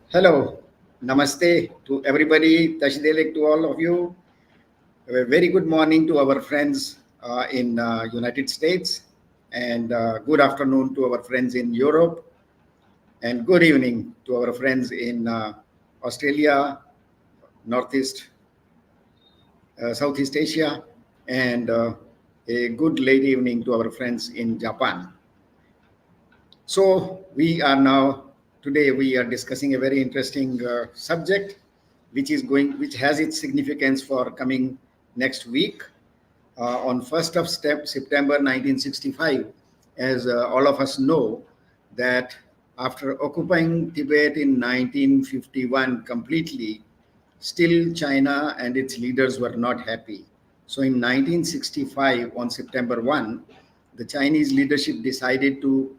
Hello, namaste to everybody, Tashidelek to all of you. A very good morning to our friends in United States, and good afternoon to our friends in Europe, and good evening to our friends in Australia, Northeast, Southeast Asia, and a good late evening to our friends in Japan. So today we are discussing a very interesting subject, which has its significance for coming next week on 1st of September 1965. As all of us know, that after occupying Tibet in 1951 completely, still China and its leaders were not happy. So in 1965, on September 1, the Chinese leadership decided to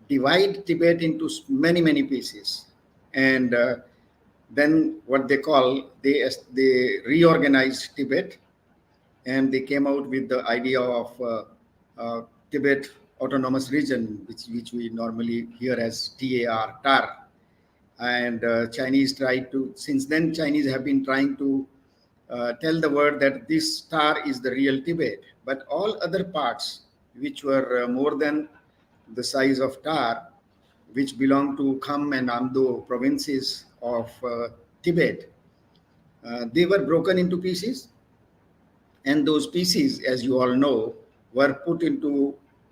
divide Tibet into many pieces, and then what they call they reorganized Tibet, and they came out with the idea of Tibet Autonomous Region, which we normally hear as TAR. And Chinese tried to, since then, Chinese have been trying to tell the world that this star is the real Tibet, but all other parts, which were more than the size of Tar, which belong to Kham and Amdo provinces of Tibet, they were broken into pieces, and those pieces, as you all know, were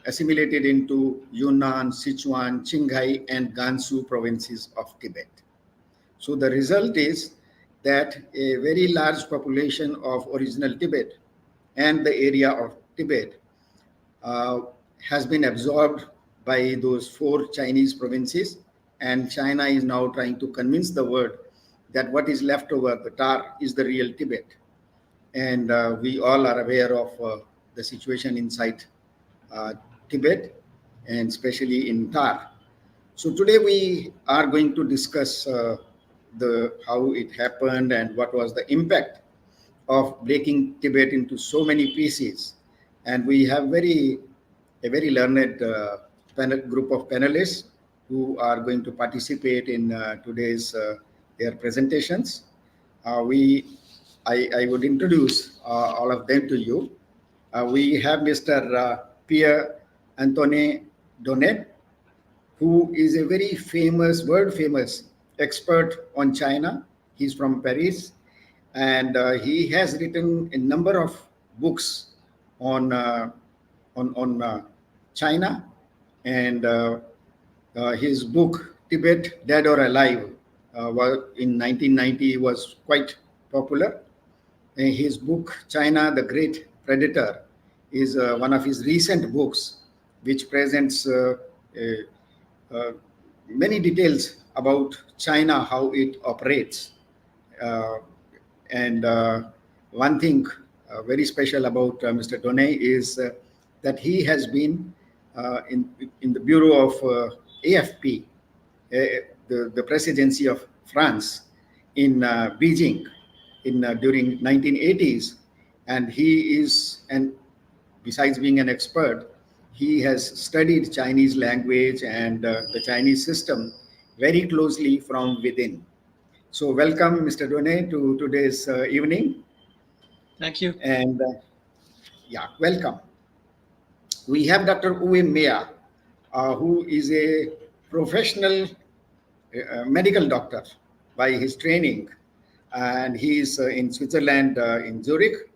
assimilated into Yunnan, Sichuan, Qinghai, and Gansu provinces of Tibet. So the result is that a very large population of original Tibet and the area of Tibet has been absorbed by those four Chinese provinces, and China is now trying to convince the world that what is left over, the Tar, is the real Tibet. And we all are aware of the situation inside Tibet, and especially in Tar. So today we are going to discuss how it happened and what was the impact of breaking Tibet into so many pieces. And we have a very learned group of panelists who are going to participate in today's their presentations. I would introduce all of them to you. We have Mr. Pierre Antoine Donnet, who is a very world famous expert on China. He's from Paris, and he has written a number of books on China, and his book Tibet, Dead or Alive, in 1990 was quite popular. And his book China, the Great Predator, is one of his recent books, which presents many details about China, how it operates. And one thing very special about Mr. Donnet is that he has been in the Bureau of AFP, the presidency of France, in Beijing during 1980s. And besides being an expert, he has studied Chinese language and the Chinese system very closely from within. So welcome, Mr. Donnet, to today's evening. Thank you. And welcome. We have Dr. Uwe Meyer, who is a professional medical doctor by his training, and he is in Switzerland, in Zurich.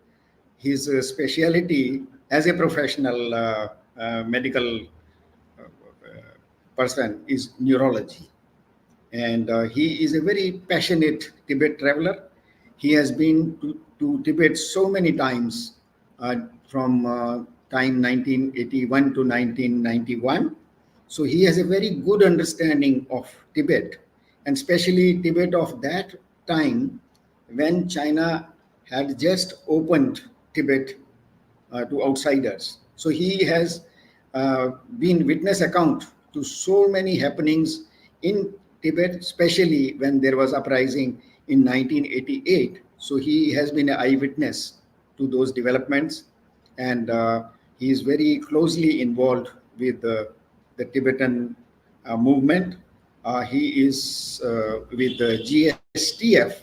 His specialty as a professional medical person is neurology, and he is a very passionate Tibet traveler. He has been to Tibet so many times, from time 1981 to 1991. So he has a very good understanding of Tibet, and especially Tibet of that time when China had just opened Tibet to outsiders. So he has been witness account to so many happenings in Tibet, especially when there was uprising in 1988. So he has been an eyewitness to those developments, and he is very closely involved with the Tibetan movement He is with the GSTF,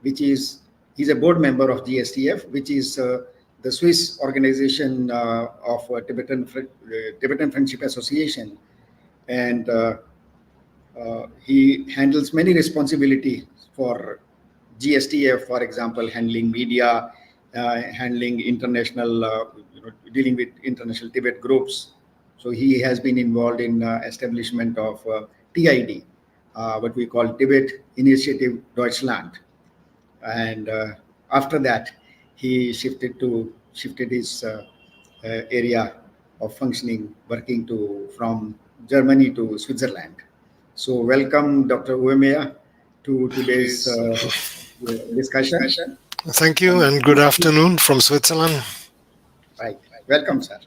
which is, he's a board member of GSTF, which is the Swiss organization of Tibetan Friendship Association. And he handles many responsibilities for GSTF, for example, handling media, handling international, dealing with international Tibet groups. So he has been involved in establishment of TID, what we call Tibet Initiative Deutschland. And after that, he shifted his area of functioning, working from Germany to Switzerland. So welcome, Dr. Uemea, to today's discussion. Thank you, and good afternoon from Switzerland. Right. Welcome, sir.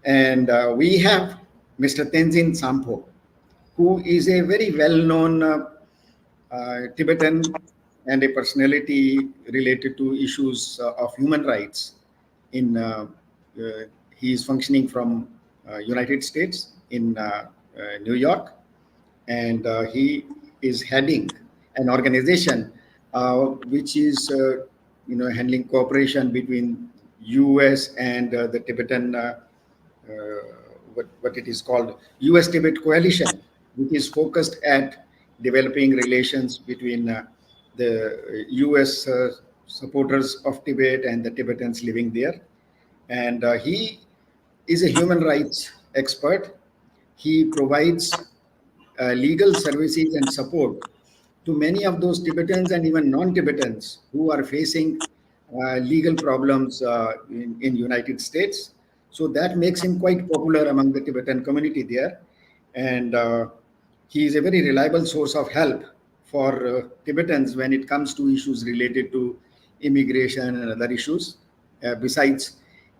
And we have Mr. Tenzin Sampo, who is a very well-known Tibetan and a personality related to issues of human rights. He is functioning from United States in New York, and he is heading an organization which is handling cooperation between US and the Tibetan what it is called US Tibet Coalition, which is focused at developing relations between the US supporters of Tibet and the Tibetans living there. And he is a human rights expert. He provides legal services and support to many of those Tibetans and even non-Tibetans who are facing legal problems in United States. So that makes him quite popular among the Tibetan community there. And he is a very reliable source of help for Tibetans when it comes to issues related to immigration and other issues, besides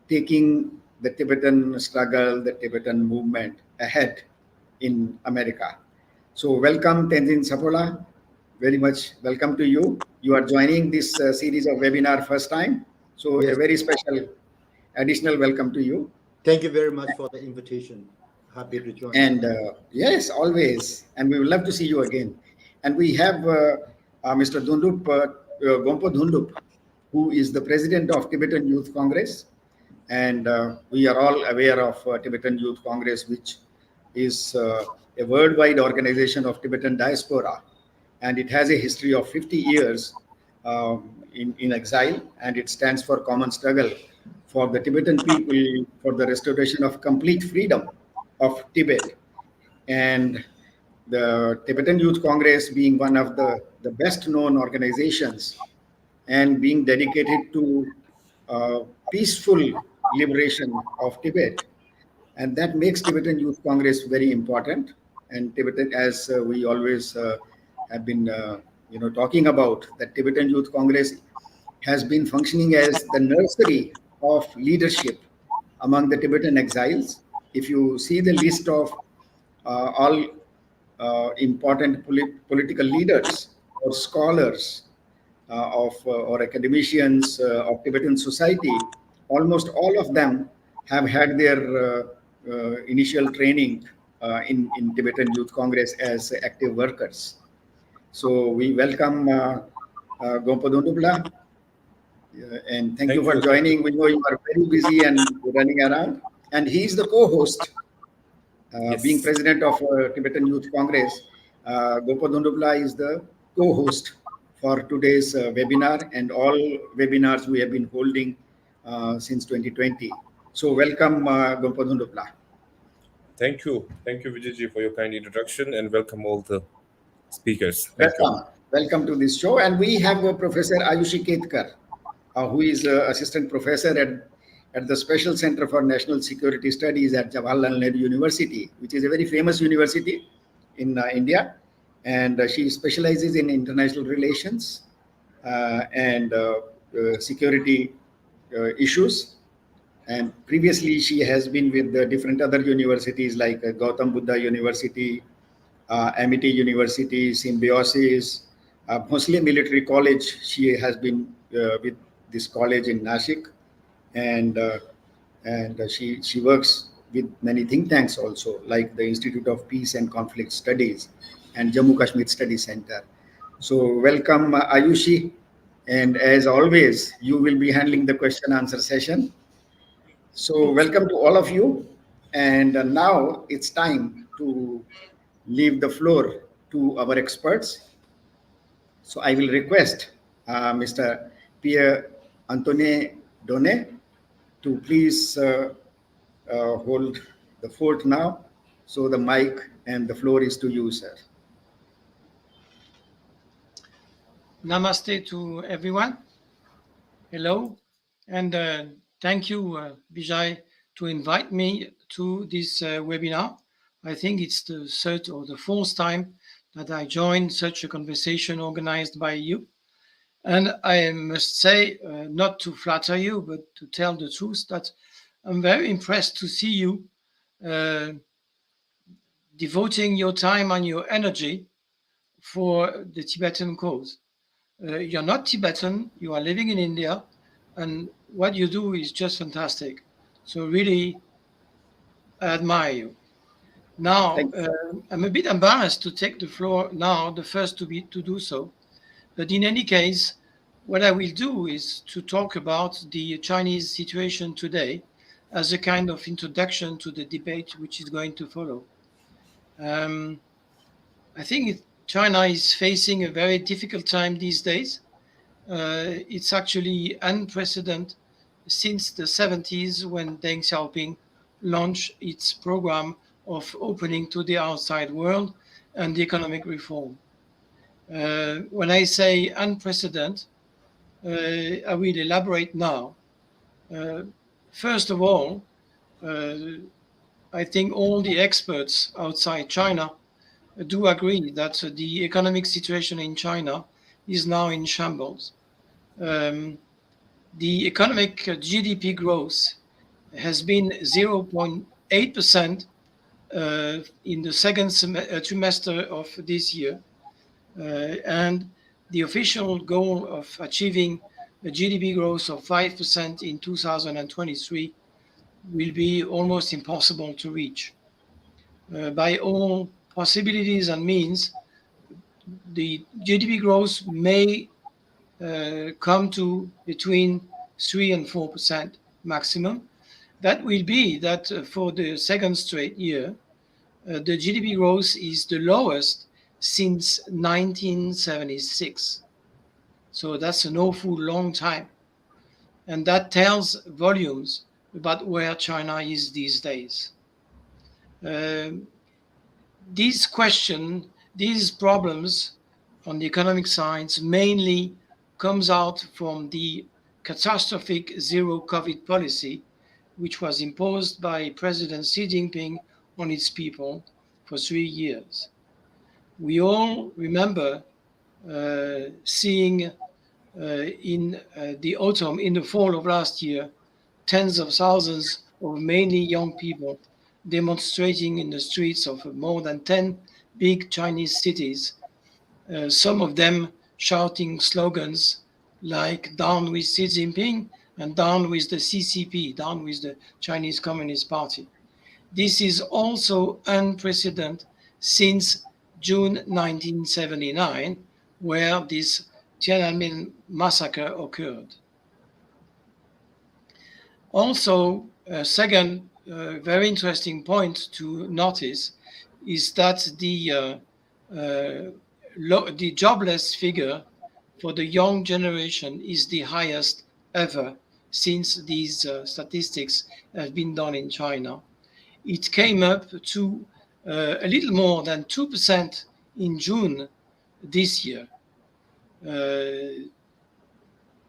taking the Tibetan struggle, the Tibetan movement ahead in America. So welcome, Tenzin Sapola. Very much welcome to you. You are joining this series of webinar first time. So yes, a very special additional welcome to you. Thank you very much for the invitation. Happy to join. And yes, always. And we would love to see you again. And we have Mr. Dhundup, Gompo Dhundup, who is the president of Tibetan Youth Congress. And we are all aware of Tibetan Youth Congress, which is a worldwide organization of Tibetan diaspora. And it has a history of 50 years in exile, and it stands for common struggle for the Tibetan people for the restoration of complete freedom of Tibet. And the Tibetan Youth Congress being one of the best known organizations and being dedicated to peaceful liberation of Tibet. And that makes Tibetan Youth Congress very important. And Tibetan, as we always have been talking about, that Tibetan Youth Congress has been functioning as the nursery of leadership among the Tibetan exiles. If you see the list of all important political leaders or scholars or academicians of Tibetan society, almost all of them have had their initial training in Tibetan Youth Congress as active workers. So we welcome Gompo Dhundupla, and thank you for joining. We know you are very busy and running around. And he is the co-host, yes, being president of Tibetan Youth Congress. Gompo Dhundupla is the co-host for today's webinar and all webinars we have been holding since 2020. So welcome, Gompo Dhundupla. Thank you, Vijayji, for your kind introduction, and welcome all the speakers. Welcome to this show. And we have Professor Ayushi Ketkar, who is assistant professor at the Special Center for National Security Studies at Jawaharlal Nehru University, which is a very famous university in India. And she specializes in international relations and security issues. And previously, she has been with different other universities like Gautam Buddha University, Amity University, Symbiosis, Muslim Military College. She has been with this college in Nashik, and she works with many think tanks also, like the Institute of Peace and Conflict Studies and Jammu Kashmir Study Center. So welcome, Ayushi. And as always, you will be handling the question answer session. So welcome to all of you. And now it's time to leave the floor to our experts. So I will request Mr. Pierre Antoine Donnet to please hold the fort now. So the mic and the floor is to you, sir. Namaste to everyone. Hello, and thank you, Vijay, to invite me to this webinar. I think it's the third or the fourth time that I joined such a conversation organized by you. And I must say, not to flatter you, but to tell the truth, that I'm very impressed to see you devoting your time and your energy for the Tibetan cause. You're not Tibetan, you are living in India, and what you do is just fantastic. So really, I admire you. Now, I'm a bit embarrassed to take the floor now, the first to do so. But in any case, what I will do is to talk about the Chinese situation today as a kind of introduction to the debate which is going to follow. I think China is facing a very difficult time these days. It's actually unprecedented since the 70s when Deng Xiaoping launched its program of opening to the outside world and the economic reform. When I say unprecedented, I will elaborate now. First of all, I think all the experts outside China do agree that the economic situation in China is now in shambles. The economic GDP growth has been 0.8% in the second trimester of this year. And the official goal of achieving a GDP growth of 5% in 2023 will be almost impossible to reach. By all possibilities and means, the GDP growth may come to between 3 and 4% maximum. That will be that for the second straight year, the GDP growth is the lowest since 1976. So that's an awful long time. And that tells volumes about where China is these days. These problems on the economic science mainly comes out from the catastrophic zero COVID policy, which was imposed by President Xi Jinping on its people for 3 years. We all remember seeing in the autumn, in the fall of last year, tens of thousands of mainly young people demonstrating in the streets of more than 10 big Chinese cities, some of them shouting slogans like "Down with Xi Jinping" and "Down with the CCP," down with the Chinese Communist Party. This is also unprecedented since June 1979, where this Tiananmen massacre occurred. Also, a second very interesting point to notice is that the jobless figure for the young generation is the highest ever since these statistics have been done in China. It came up to a little more than 2% in June this year.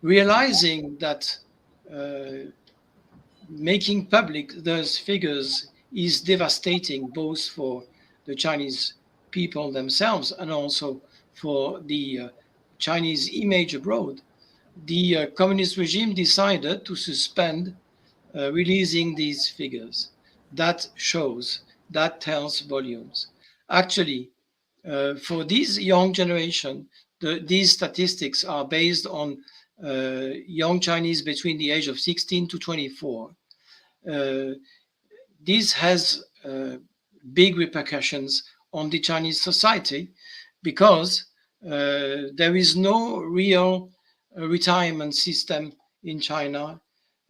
Realizing that making public those figures is devastating both for the Chinese people themselves and also for the Chinese image abroad, the communist regime decided to suspend releasing these figures. That tells volumes. Actually, for this young generation, these statistics are based on young Chinese between the age of 16 to 24. this has big repercussions on the Chinese society because there is no real retirement system in China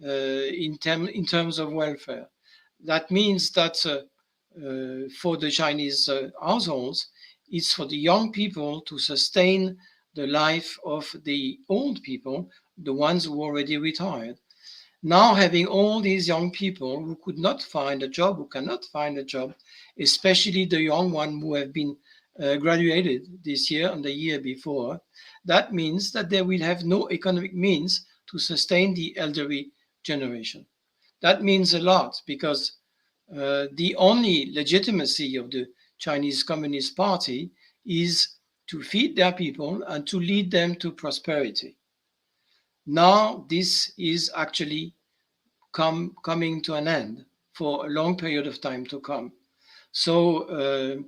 in terms of welfare. That means that for the Chinese households, it's for the young people to sustain the life of the old people, the ones who already retired. Now having all these young people who could not find a job, who cannot find a job, especially the young ones who have been graduated this year and the year before, that means that they will have no economic means to sustain the elderly generation. That means a lot because the only legitimacy of the Chinese Communist Party is to feed their people and to lead them to prosperity. Now this is actually coming to an end for a long period of time to come. So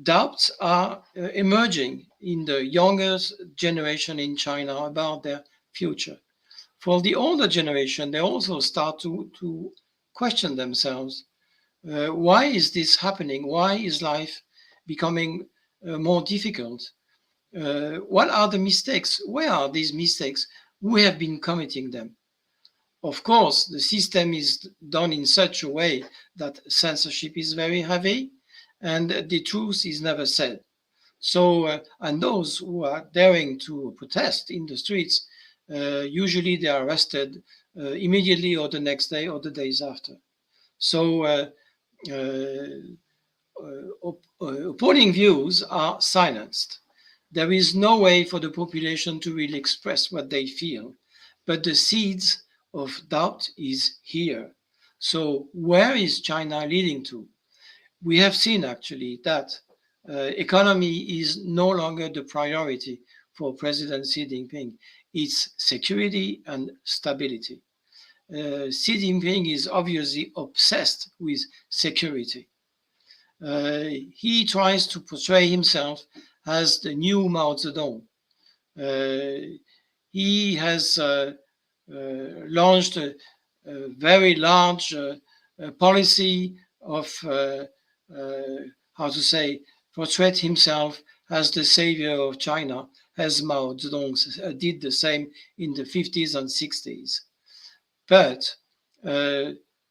doubts are emerging in the younger generation in China about their future. For the older generation, they also start to question themselves. Why is this happening? Why is life becoming more difficult? What are the mistakes? Where are these mistakes? Who have been committing them? Of course, the system is done in such a way that censorship is very heavy and the truth is never said. So, and those who are daring to protest in the streets, usually they are arrested immediately or the next day or the days after. So, opposing views are silenced. There is no way for the population to really express what they feel, but the seeds of doubt is here. So where is China leading to? We have seen actually that economy is no longer the priority for President Xi Jinping. It's security and stability. Xi Jinping is obviously obsessed with security. He tries to portray himself as the new Mao Zedong. He has launched a very large policy of portray himself as the savior of China, as Mao Zedong did the same in the 50s and 60s. But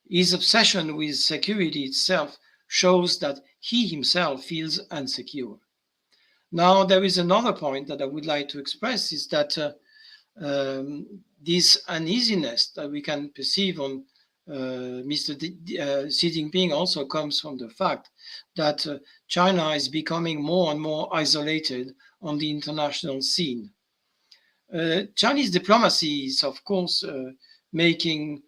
his obsession with security itself shows that he himself feels insecure. Now, there is another point that I would like to express is that this uneasiness that we can perceive on Mr. Xi Jinping also comes from the fact that China is becoming more and more isolated on the international scene. Chinese diplomacy is, of course, making,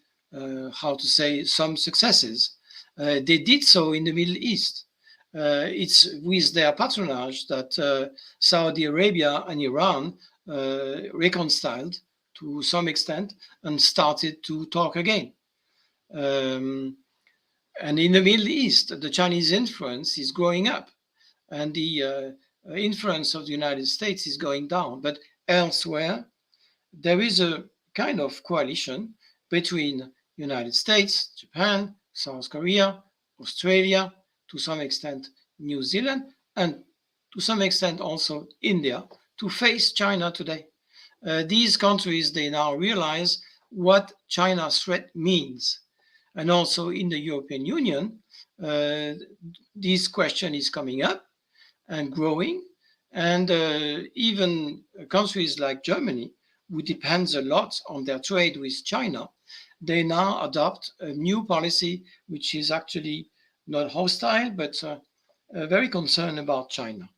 some successes. They did so in the Middle East. It's with their patronage that Saudi Arabia and Iran reconciled to some extent and started to talk again. And in the Middle East, the Chinese influence is growing up and the influence of the United States is going down. But elsewhere, there is a kind of coalition between United States, Japan, South Korea, Australia, to some extent New Zealand, and to some extent also India, to face China today. These countries, they now realize what China's threat means. And also in the European Union, this question is coming up and growing. And even countries like Germany, who depends a lot on their trade with China, they now adopt a new policy, which is actually not hostile, but very concerned about China.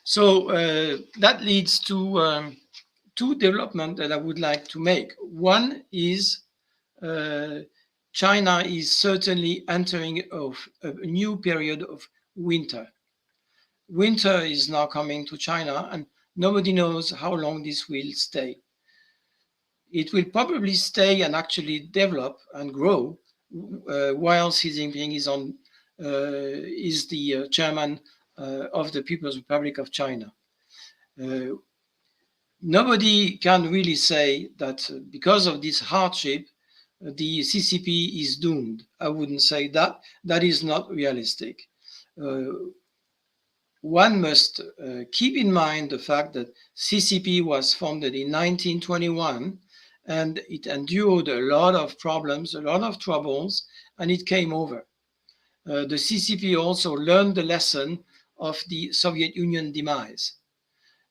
So that leads to two developments that I would like to make. One is China is certainly entering a new period of winter. Winter is now coming to China, and nobody knows how long this will stay. It will probably stay and actually develop and grow while Xi Jinping is the chairman of the People's Republic of China. Nobody can really say that because of this hardship, the CCP is doomed. I wouldn't say that. That is not realistic. One must keep in mind the fact that CCP was founded in 1921 and it endured a lot of problems, a lot of troubles, and it came over. The CCP also learned the lesson of the Soviet Union demise.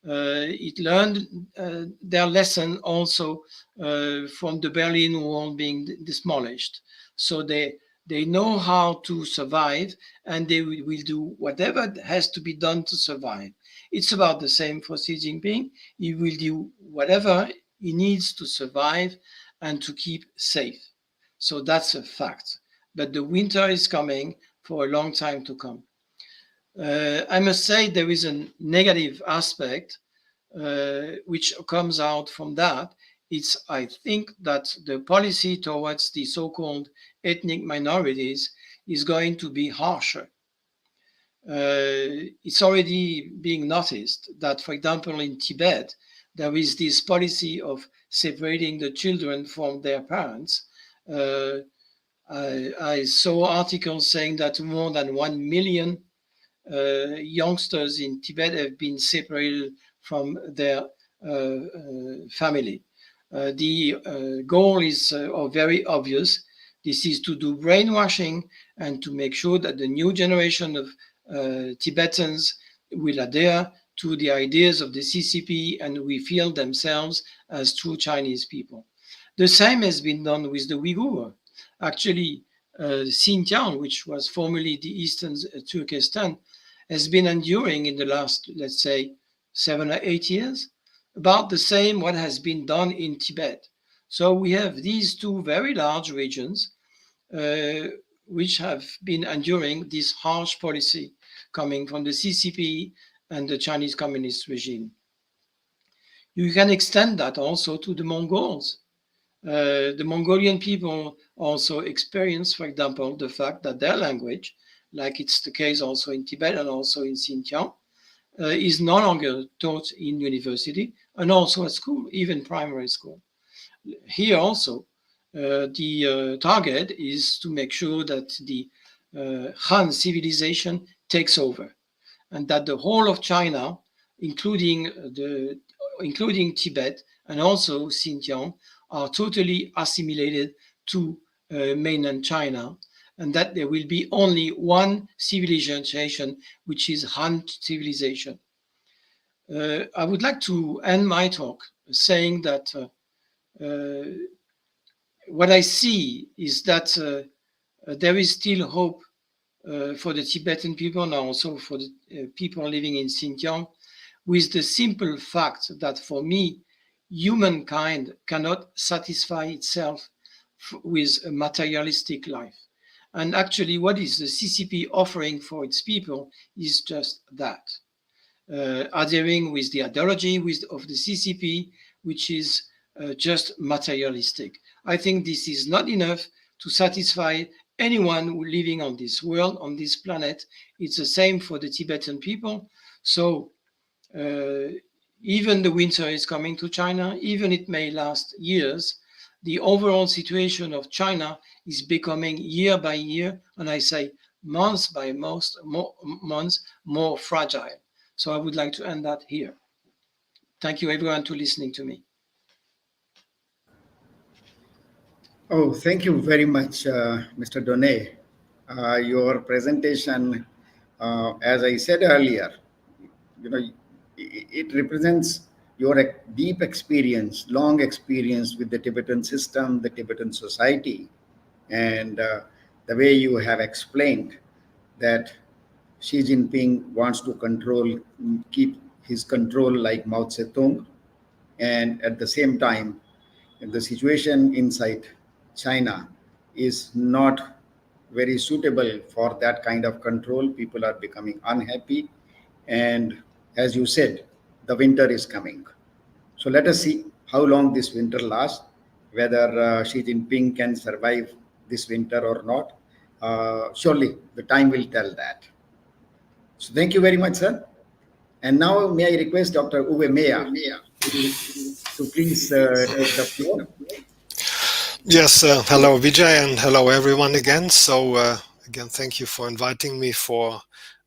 It learned their lesson also from the Berlin Wall being demolished. So they know how to survive, and they will do whatever has to be done to survive. It's about the same for Xi Jinping. He will do whatever he needs to survive and to keep safe. So that's a fact. But the winter is coming for a long time to come. I must say there is a negative aspect which comes out from that. It's, I think, that the policy towards the so-called ethnic minorities is going to be harsher. It's already being noticed that, for example, in Tibet, there is this policy of separating the children from their parents. I saw articles saying that more than 1 million youngsters in Tibet have been separated from their family. The goal is very obvious. This is to do brainwashing and to make sure that the new generation of Tibetans will adhere to the ideas of the CCP and will feel themselves as true Chinese people. The same has been done with the Uyghur. Actually, Xinjiang, which was formerly the Eastern Turkestan, has been enduring in the last, let's say, 7 or 8 years, about the same what has been done in Tibet. So we have these two very large regions which have been enduring this harsh policy coming from the CCP and the Chinese Communist regime. You can extend that also to the Mongols. The Mongolian people also experience, for example, the fact that their language, like it's the case also in Tibet and also in Xinjiang, is no longer taught in university and also at school, even primary school. Here also, the target is to make sure that the Han civilization takes over and that the whole of China, including Tibet and also Xinjiang, are totally assimilated to mainland China, and that there will be only one civilization, which is Han civilization. I would like to end my talk saying that what I see is that there is still hope for the Tibetan people and also for the people living in Xinjiang, with the simple fact that for me, humankind cannot satisfy itself with a materialistic life. And actually, what is the CCP offering for its people is just that, adhering with the ideology of the CCP, which is just materialistic. I think this is not enough to satisfy anyone living on this world, on this planet. It's the same for the Tibetan people. So even the winter is coming to China, even it may last years, the overall situation of China is becoming year by year, and I say month by month, more fragile. So I would like to end that here. Thank you everyone for listening to me. Oh, thank you very much, Mr. Donay. Your presentation, as I said earlier, it represents your deep experience, long experience with the Tibetan system, the Tibetan society, and the way you have explained that Xi Jinping wants to keep his control like Mao Zedong, and at the same time, the situation inside China is not very suitable for that kind of control. People are becoming unhappy, and as you said, the winter is coming. So let us see how long this winter lasts, whether Xi Jinping can survive this winter or not. Surely the time will tell that. So thank you very much, sir. And now may I request Dr. Uwe Meyer to please take the floor. Yes, hello Vijay, and hello everyone again. So again, thank you for inviting me for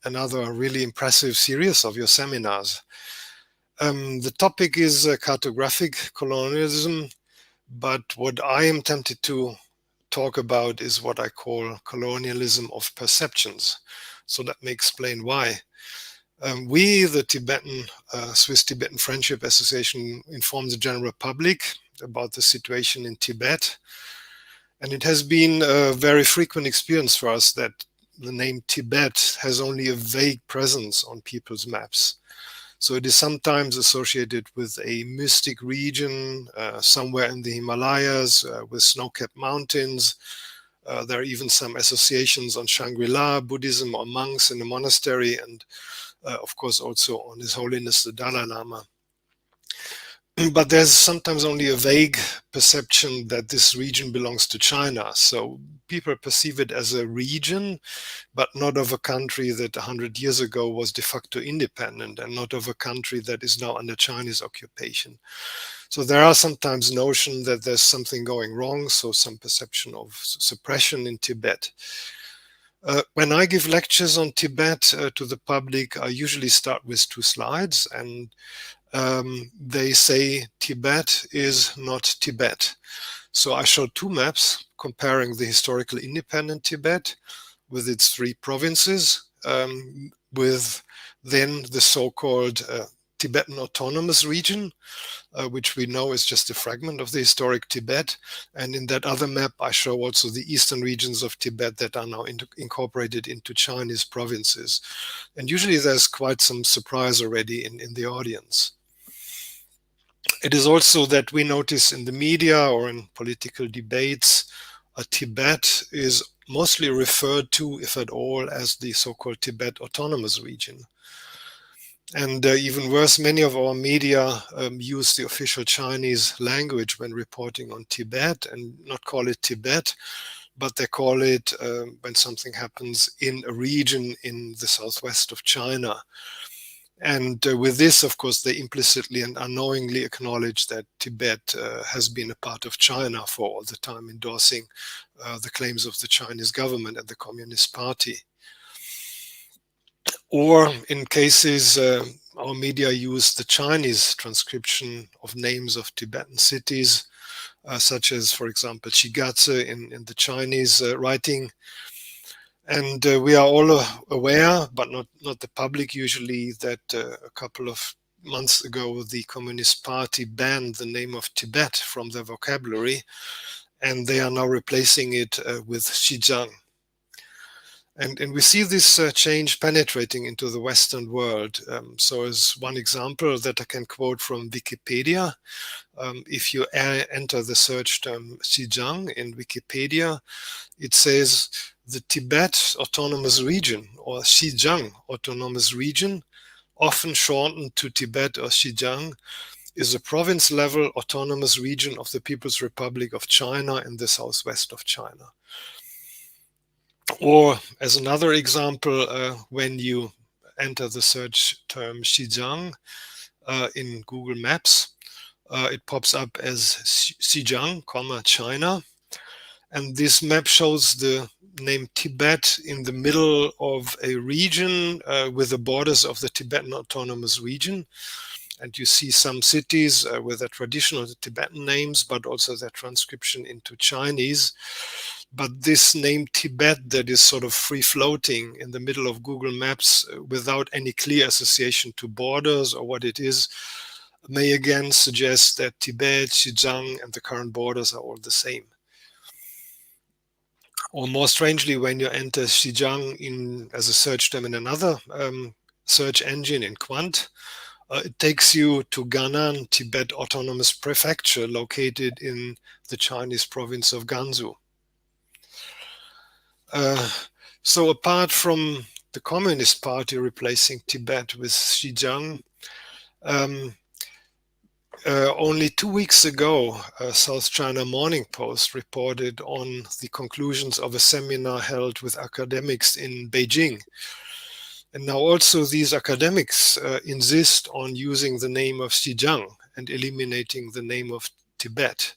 another really impressive series of your seminars. The topic is cartographic colonialism, but what I am tempted to talk about is what I call colonialism of perceptions. So let me explain why. We, the Tibetan, Swiss-Tibetan Friendship Association, inform the general public about the situation in Tibet. And it has been a very frequent experience for us that the name Tibet has only a vague presence on people's maps. So it is sometimes associated with a mystic region somewhere in the Himalayas with snow-capped mountains. There are even some associations on Shangri-La, Buddhism, or monks in a monastery, and of course also on His Holiness the Dalai Lama. But there's sometimes only a vague perception that this region belongs to China. So people perceive it as a region, but not of a country that 100 years ago was de facto independent, and not of a country that is now under Chinese occupation. So there are sometimes notions that there's something going wrong, so some perception of suppression in Tibet. When I give lectures on Tibet to the public, I usually start with 2 slides, and they say Tibet is not Tibet. So I show 2 maps comparing the historical independent Tibet with its 3 provinces, with then the so-called Tibetan Autonomous Region, which we know is just a fragment of the historic Tibet. And in that other map, I show also the eastern regions of Tibet that are now incorporated into Chinese provinces. And usually there's quite some surprise already in the audience. It is also that we notice in the media or in political debates, Tibet is mostly referred to, if at all, as the so-called Tibet Autonomous Region. And even worse, many of our media use the official Chinese language when reporting on Tibet and not call it Tibet, but they call it when something happens in a region in the southwest of China. And with this, of course, they implicitly and unknowingly acknowledge that Tibet has been a part of China for all the time, endorsing the claims of the Chinese government and the Communist Party. Or in cases, our media use the Chinese transcription of names of Tibetan cities, such as, for example, Shigatse in the Chinese writing. And we are all aware, but not the public usually, that a couple of months ago, the Communist Party banned the name of Tibet from their vocabulary, and they are now replacing it with Xinjiang. And we see this change penetrating into the Western world. So as one example that I can quote from Wikipedia, if you enter the search term Xinjiang in Wikipedia, it says the Tibet Autonomous Region, or Xinjiang Autonomous Region, often shortened to Tibet or Xinjiang, is a province-level autonomous region of the People's Republic of China in the southwest of China. Or as another example, when you enter the search term Xinjiang in Google Maps, it pops up as Xinjiang, China. And this map shows the name Tibet in the middle of a region with the borders of the Tibetan Autonomous Region. And you see some cities with their traditional Tibetan names, but also their transcription into Chinese. But this name Tibet that is sort of free-floating in the middle of Google Maps without any clear association to borders or what it is, may again suggest that Tibet, Xinjiang, and the current borders are all the same. Or more strangely, when you enter Xinjiang as a search term in another search engine in Quant, it takes you to Gannan, Tibet Autonomous Prefecture, located in the Chinese province of Gansu. So apart from the Communist Party replacing Tibet with Xinjiang, only 2 weeks ago, South China Morning Post reported on the conclusions of a seminar held with academics in Beijing. And now also these academics insist on using the name of Xinjiang and eliminating the name of Tibet.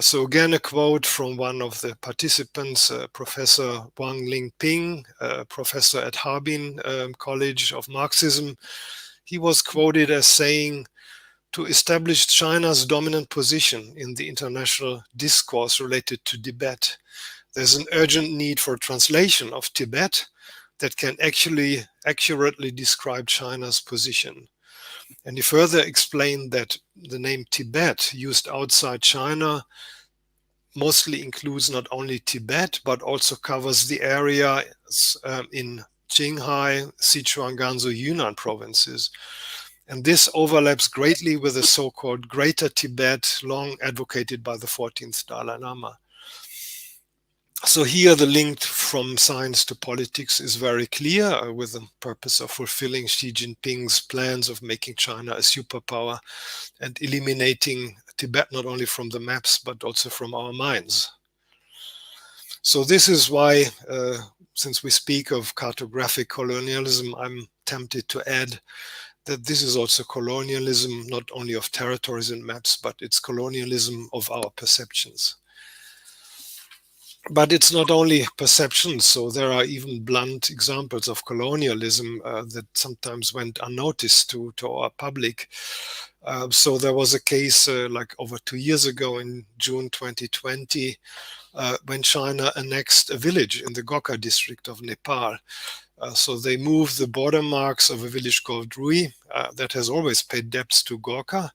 So again, a quote from one of the participants, Professor Wang Lingping, professor at Harbin College of Marxism. He was quoted as saying, "To establish China's dominant position in the international discourse related to Tibet, there's an urgent need for a translation of Tibet that can actually accurately describe China's position." And he further explained that the name Tibet used outside China mostly includes not only Tibet, but also covers the area in Qinghai, Sichuan, Gansu, Yunnan provinces. And this overlaps greatly with the so-called Greater Tibet, long advocated by the 14th Dalai Lama. So here the link from science to politics is very clear, with the purpose of fulfilling Xi Jinping's plans of making China a superpower and eliminating Tibet not only from the maps, but also from our minds. So this is why, since we speak of cartographic colonialism, I'm tempted to add that this is also colonialism, not only of territories and maps, but it's colonialism of our perceptions. But it's not only perceptions, so there are even blunt examples of colonialism that sometimes went unnoticed to our public. So there was a case like over 2 years ago in June 2020, when China annexed a village in the Gorkha district of Nepal. So they moved the border marks of a village called Rui that has always paid debts to Gorkha,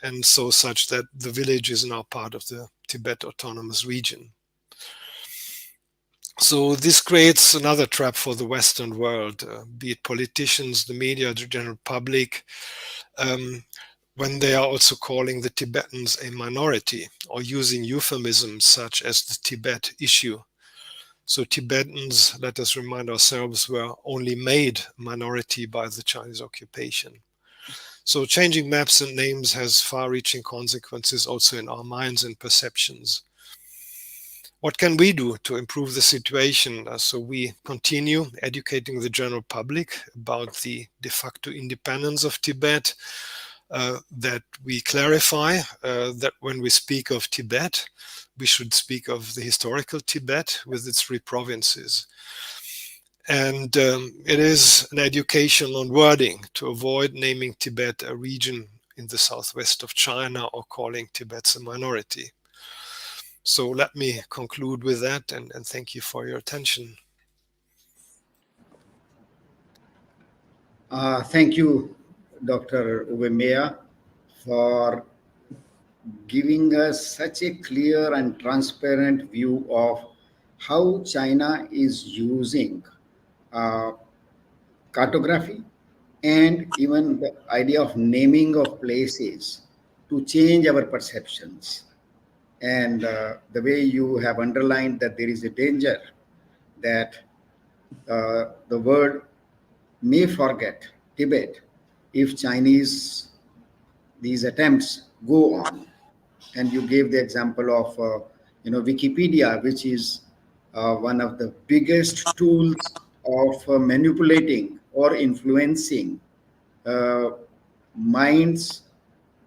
and so such that the village is now part of the Tibet Autonomous Region. So this creates another trap for the Western world, be it politicians, the media, the general public, when they are also calling the Tibetans a minority or using euphemisms such as the Tibet issue. So Tibetans, let us remind ourselves, were only made a minority by the Chinese occupation. So changing maps and names has far-reaching consequences also in our minds and perceptions. What can we do to improve the situation? So we continue educating the general public about the de facto independence of Tibet, that we clarify that when we speak of Tibet, we should speak of the historical Tibet with its 3 provinces. And it is an education on wording to avoid naming Tibet a region in the southwest of China or calling Tibet a minority. So let me conclude with that, and thank you for your attention. Thank you, Dr. Uwemea, for giving us such a clear and transparent view of how China is using cartography and even the idea of naming of places to change our perceptions. And the way you have underlined that there is a danger that the world may forget Tibet if these attempts go on. And you gave the example of Wikipedia, which is one of the biggest tools of manipulating or influencing minds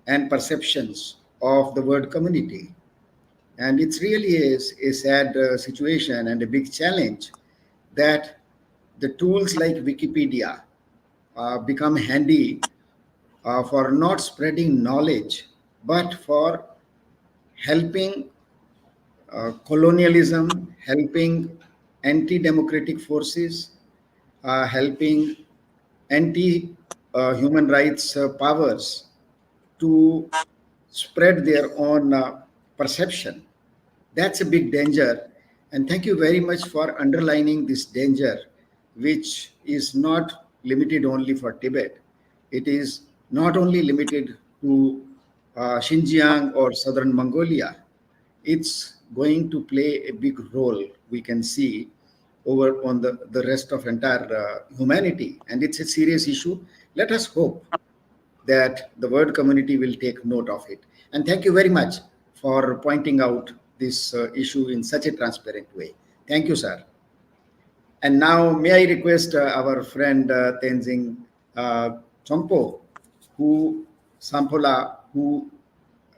and perceptions of the word community. And it really is a sad situation and a big challenge that the tools like Wikipedia become handy for not spreading knowledge, but for helping colonialism, helping anti-democratic forces, helping anti-human rights powers to spread their own perception. That's a big danger. And thank you very much for underlining this danger, which is not limited only for Tibet. It is not only limited to Xinjiang or southern Mongolia. It's going to play a big role, we can see, over on the rest of entire humanity. And it's a serious issue. Let us hope that the world community will take note of it. And thank you very much for pointing out this issue in such a transparent way. Thank you, sir. And now may I request our friend Tenzing Chompo, who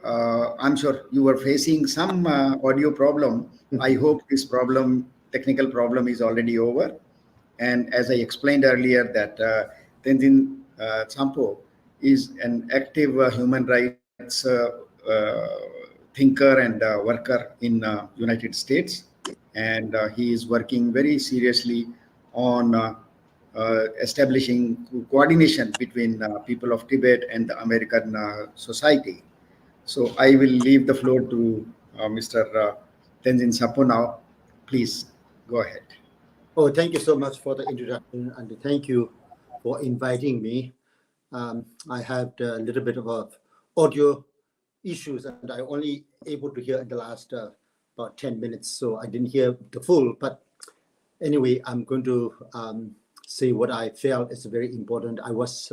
I'm sure you were facing some audio problem. I hope this technical problem is already over. And as I explained earlier, that Tenzin Sampo is an active human rights thinker and worker in United States, and he is working very seriously on establishing coordination between people of Tibet and the American society. So I will leave the floor to Mr. Tenzin Sampo now. Please go ahead. Oh, thank you so much for the introduction, and thank you for inviting me. I had a little bit of audio issues, and I only able to hear in the last about 10 minutes, so I didn't hear the full. But anyway, I'm going to say what I felt is very important. I was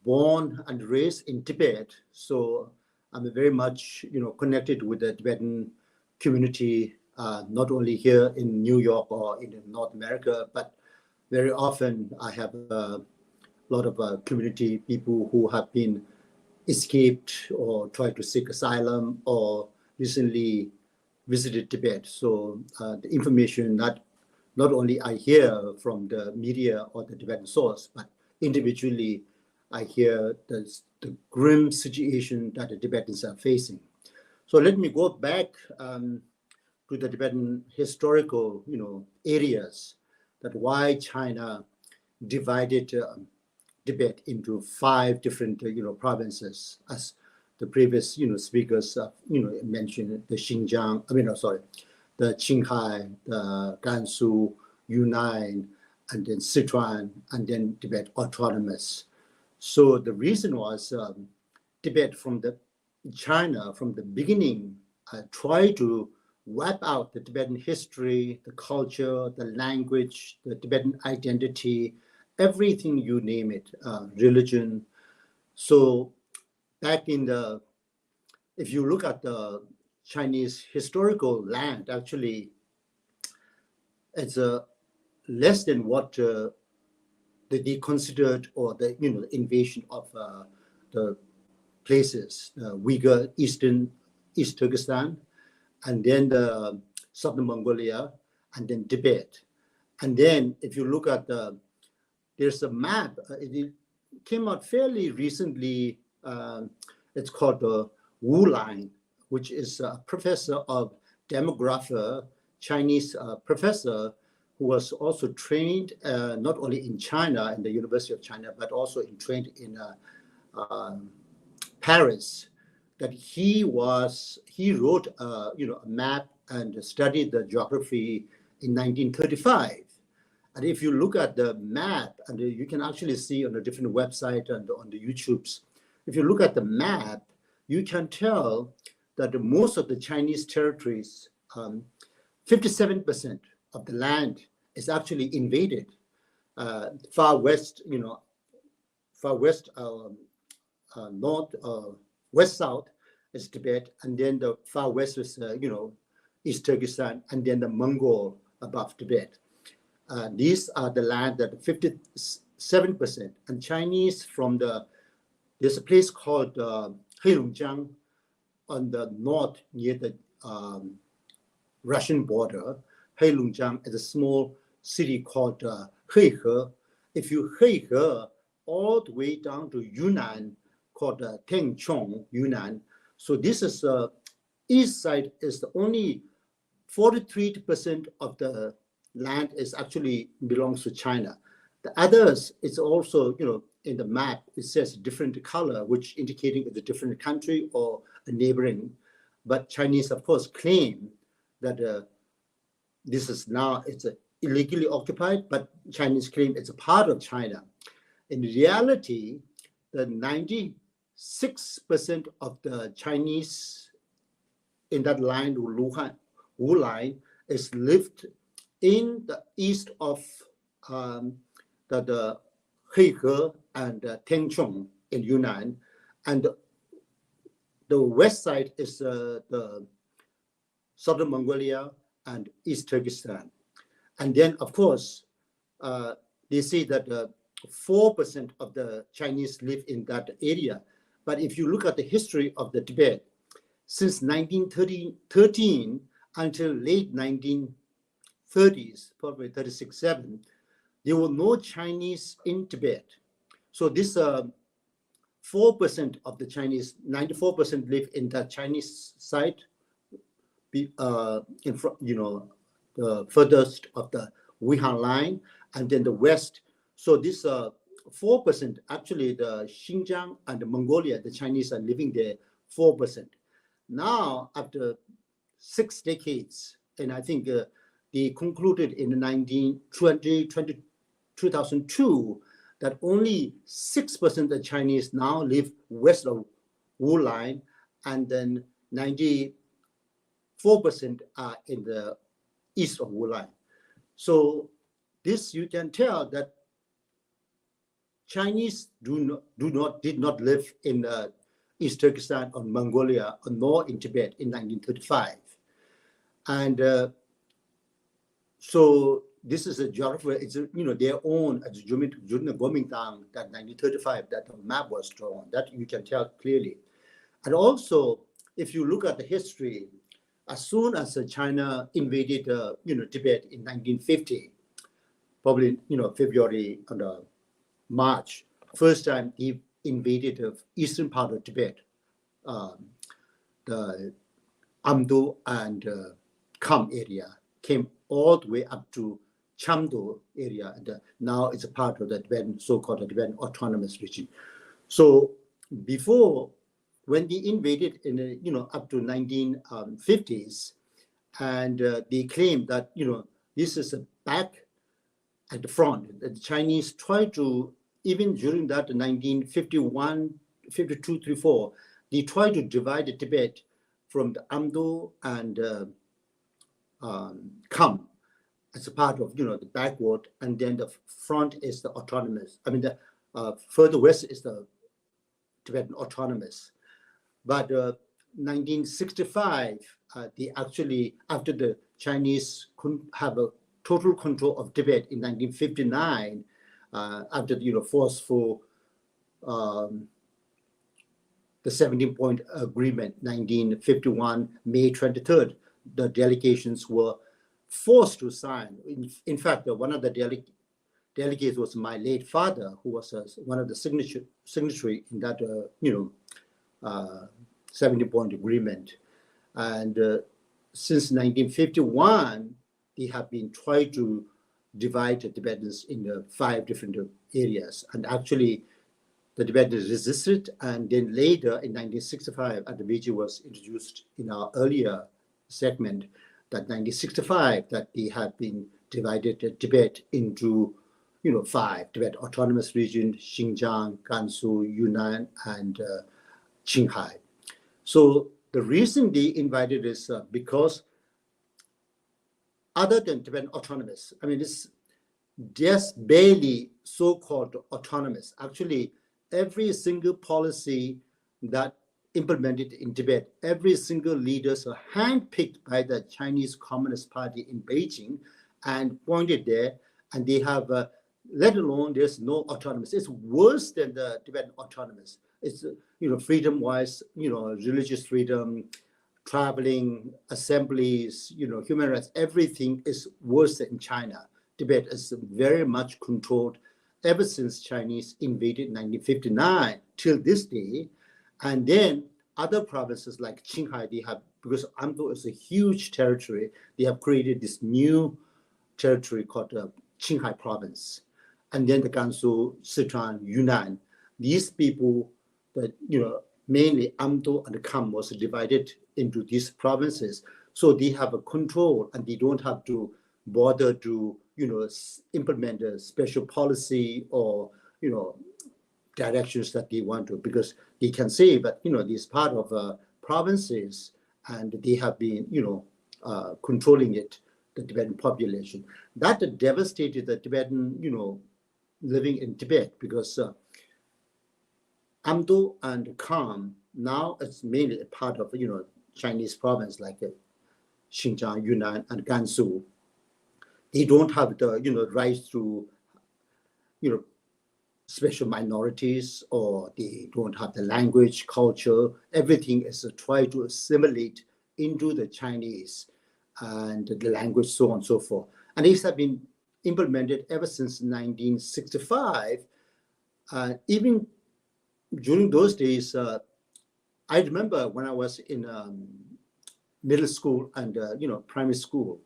born and raised in Tibet, so I'm very much, connected with the Tibetan community, not only here in New York or in North America, but very often I have a lot of community people who have been escaped or tried to seek asylum or recently visited Tibet. So the information that not only I hear from the media or the Tibetan source, but individually I hear the grim situation that the Tibetans are facing. So let me go back to the Tibetan historical, areas, that why China divided Tibet into 5 different, provinces, as the previous, speakers, mentioned the the Qinghai, the Gansu, Yunnan, and then Sichuan, and then Tibet Autonomous. So the reason was Tibet China from the beginning tried to wipe out the Tibetan history, the culture, the language, the Tibetan identity, everything you name it, religion. So back in if you look at the Chinese historical land, actually, it's less than what they considered, or the invasion of the places, Uyghur, East Turkestan, and then the Southern Mongolia, and then Tibet. And then if you look at there's a map, it came out fairly recently, it's called the Wu Line, which is a professor of demographer, Chinese professor, who was also trained not only in China, in the University of China, but also trained in Paris. That he wrote a map and studied the geography in 1935. And if you look at the map, and you can actually see on a different website and on the YouTubes, if you look at the map, you can tell that most of the Chinese territories, 57% of the land is actually invaded. Far west, north, west south is Tibet, and then the far west is East Turkestan, and then the Mongol above Tibet. These are the land that 57%, and Chinese from there's a place called Heilongjiang on the north near the Russian border. Heilongjiang is a small city called Heihe. If you Heihe all the way down to Yunnan, called Tengchong, Yunnan. So this is east side is the only 43% of the land is actually belongs to China. The others is also, in the map, it says different color, which indicating it's a different country or a neighboring. But Chinese, of course, claim that this is now, it's illegally occupied, but Chinese claim it's a part of China. In reality, the 96% of the Chinese in that line, Wu line, is lived in the east of the Heihe and Tengchong in Yunnan, and the west side is the Southern Mongolia and East Turkestan. And then, of course, they say that 4% of the Chinese live in that area, But if you look at the history of the Tibet, since 1913 until late 1930s, probably 36, 7, there were no Chinese in Tibet. So this 4% of the Chinese, 94% live in the Chinese side, in front, the furthest of the Wuhan line, and then the west. So this 4%, actually the Xinjiang and the Mongolia, the Chinese are living there 4%. Now, after 6 decades, and I think they concluded in 2002 that only 6% of the Chinese now live west of Wu line, and then 94% are in the east of Wu line. So this, you can tell that Chinese did not live in East Turkestan or Mongolia, nor in Tibet in 1935. And so this is a geography, it's their own Gomintang, that 1935, that the map was drawn, that you can tell clearly. And also, if you look at the history, as soon as China invaded Tibet in 1950, probably February and March, first time he invaded the eastern part of Tibet, the Amdo and Kham area, came all the way up to Chamdo area, and now it's a part of the Tibetan, so-called Tibetan Autonomous Region. So before, when they invaded in up to 1950s, and they claimed that this is a back at the front. The Chinese tried to, even during that 1951, 52, 34, they tried to divide the Tibet from the Amdo and Kham as a part of the backward, and then the front is the autonomous. I mean, the further west is the Tibetan autonomous. But 1965, they actually, after the Chinese couldn't have a total control of Tibet in 1959, after the forceful the 17-point agreement, 1951, May 23rd, the delegations were forced to sign. In fact, one of the delegates was my late father, who was one of the signatory in that 17-point agreement. And since 1951, they have been trying to divide the Tibetans in 5 different areas. And actually, the Tibetans resisted, and then later in 1965, and the VG was introduced in our earlier segment, that 1965, that they have been divided Tibet into 5: Tibet Autonomous Region, Xinjiang, Gansu, Yunnan, and Qinghai. So the reason they invited is because other than Tibetan autonomous, I mean, it's just barely so-called autonomous. Actually, every single policy that implemented in Tibet, every single leaders are handpicked by the Chinese Communist Party in Beijing and pointed there, and they have, let alone there's no autonomous. It's worse than the Tibetan autonomous. It's, freedom-wise, religious freedom, traveling, assemblies, human rights, everything is worse than in China. Tibet is very much controlled ever since Chinese invaded 1959 till this day. And then other provinces like Qinghai, they have, because Amdo is a huge territory, they have created this new territory called the Qinghai province. And then the Gansu, Sichuan, Yunnan, these people that, mainly Amdo and Kham was divided into these provinces. So they have a control, and they don't have to bother to, implement a special policy or, directions that they want to, because they can say that, this part of provinces, and they have been, controlling it, the Tibetan population. That devastated the Tibetan, living in Tibet, because Amdo and Kham, now it's mainly a part of, Chinese province like Xinjiang, Yunnan, and Gansu. They don't have the, rights to, special minorities, or they don't have the language, culture. Everything is to try to assimilate into the Chinese and the language, so on and so forth. And these have been implemented ever since 1965. Even during those days, I remember when I was in middle school and primary school,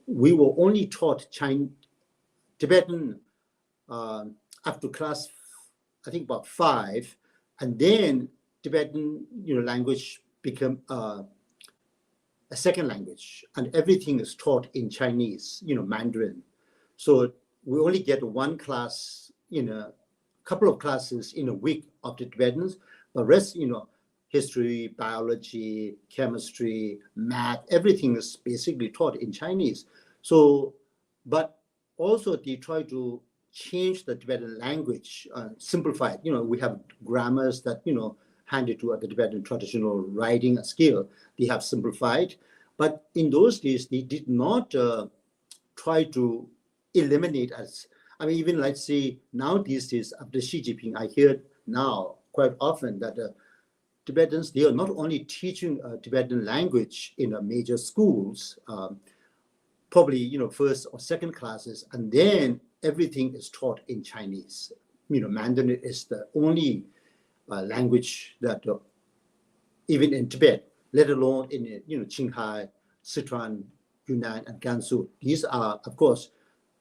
we were only taught Tibetan up to class, I think about 5, and then Tibetan language became a second language, and everything is taught in Chinese, Mandarin. So we only get one class, a couple of classes in a week of the Tibetans, but rest, history, biology, chemistry, math, everything is basically taught in Chinese. So, but also they try to change the Tibetan language, simplify it. We have grammars that, handed to the Tibetan traditional writing skill. They have simplified. But in those days, they did not try to eliminate us. I mean, even let's say now these days, after Xi Jinping, I hear now quite often that Tibetans, they are not only teaching Tibetan language in major schools, probably, first or second classes, and then everything is taught in Chinese. Mandarin is the only language that even in Tibet, let alone in Qinghai, Sichuan, Yunnan, and Gansu, these are, of course,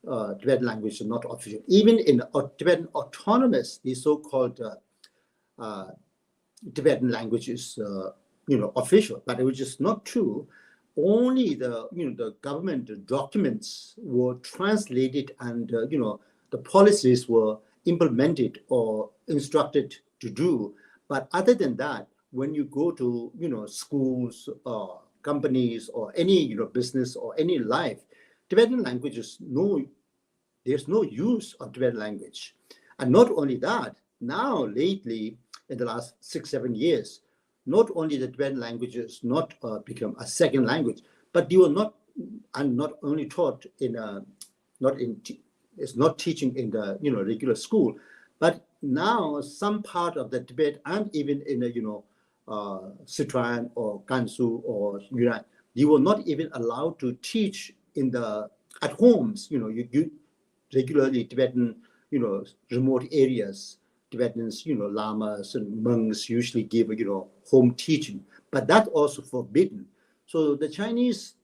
Tibetan language is not official. Even in Tibetan Autonomous, the so-called Tibetan language is, official, but it was just not true. Only the government documents were translated, and the policies were implemented or instructed to do. But other than that, when you go to schools or companies or any business or any life, Tibetan language is there's no use of Tibetan language. And not only that, now lately in the last 6-7 years, not only the Tibetan language has not become a second language, but they were not only taught it's not teaching in the regular school, but now some part of the Tibet and even in the Sichuan or Gansu or Yunnan, they were not even allowed to teach at homes. You regularly Tibetan remote areas. Tibetans, lamas and monks usually give, home teaching, but that's also forbidden. So the Chinese,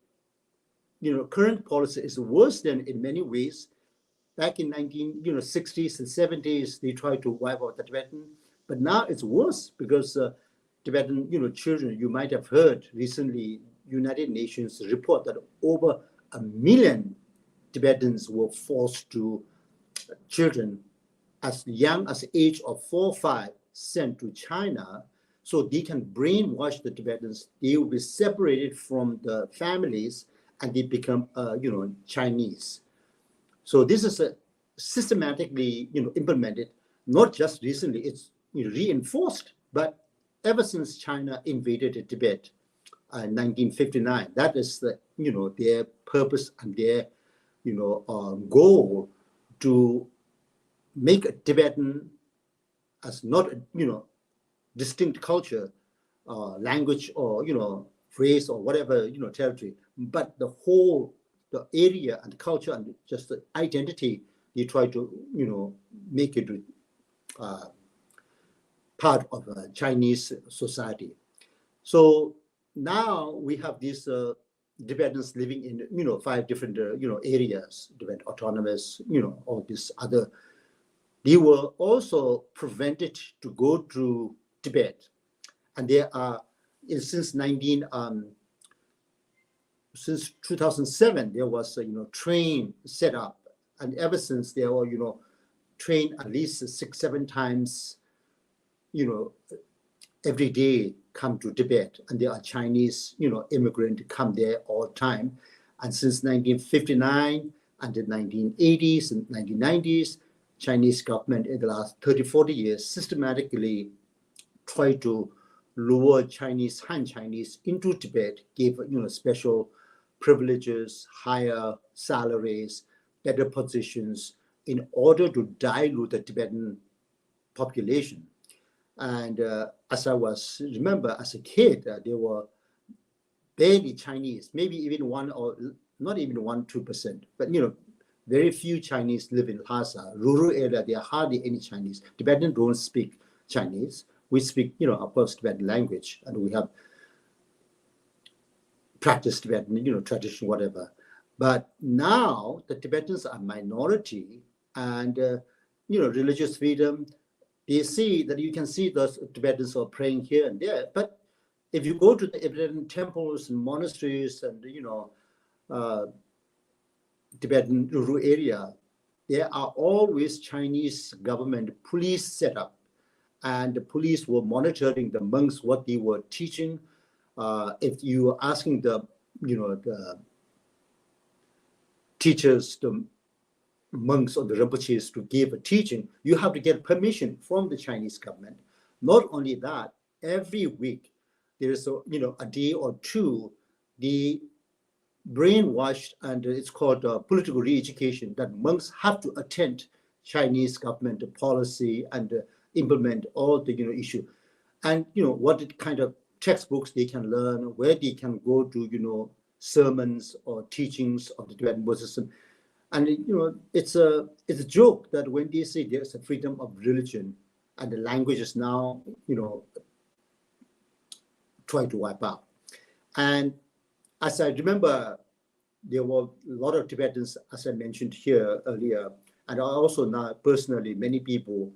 current policy is worse than in many ways. Back in 1960s and 70s, they tried to wipe out the Tibetan, but now it's worse because Tibetan, children, you might have heard recently, United Nations report that over 1 million Tibetans were forced to children as young as the age of 4 or 5 sent to China so they can brainwash the Tibetans. They will be separated from the families and they become, Chinese. So this is systematically, implemented, not just recently, it's reinforced, but ever since China invaded Tibet in 1959, that is their purpose and their, goal to make a Tibetan as not distinct culture, language, or phrase or whatever territory, but the whole area and culture and just the identity. They try to make it part of Chinese society. So now we have these Tibetans living in 5 different areas, Tibet Autonomous, all this other. They were also prevented to go to Tibet, and there are since 2007 there was a train set up, and ever since there were train at least 6-7 times every day come to Tibet, and there are Chinese immigrants come there all the time. And since 1959 and the 1980s and 1990s, Chinese government in the last 30-40 years systematically tried to lure Chinese, Han Chinese into Tibet, gave special privileges, higher salaries, better positions in order to dilute the Tibetan population. And as I remember as a kid, there were barely Chinese, maybe even one or not even 1-2%, but very few Chinese live in Lhasa. Rural area, there are hardly any Chinese. Tibetans don't speak Chinese. We speak, of course, Tibetan language, and we have practiced Tibetan, tradition, whatever. But now the Tibetans are minority, and religious freedom. They see that you can see those Tibetans are praying here and there, but if you go to the Tibetan temples and monasteries and Tibetan rural area, there are always Chinese government police set up, and the police were monitoring the monks what they were teaching. If you were asking the teachers, the monks or the Rinpoches to give a teaching, you have to get permission from the Chinese government. Not only that, every week there is a day or two, the brainwashed, and it's called political re-education, that monks have to attend Chinese government policy and implement all the issue, and what kind of textbooks they can learn, where they can go to sermons or teachings of the Tibetan Buddhism. And it's a joke that when they say there's a freedom of religion and the language is now try to wipe out. And as I remember, there were a lot of Tibetans, as I mentioned here earlier, and also now personally, many people,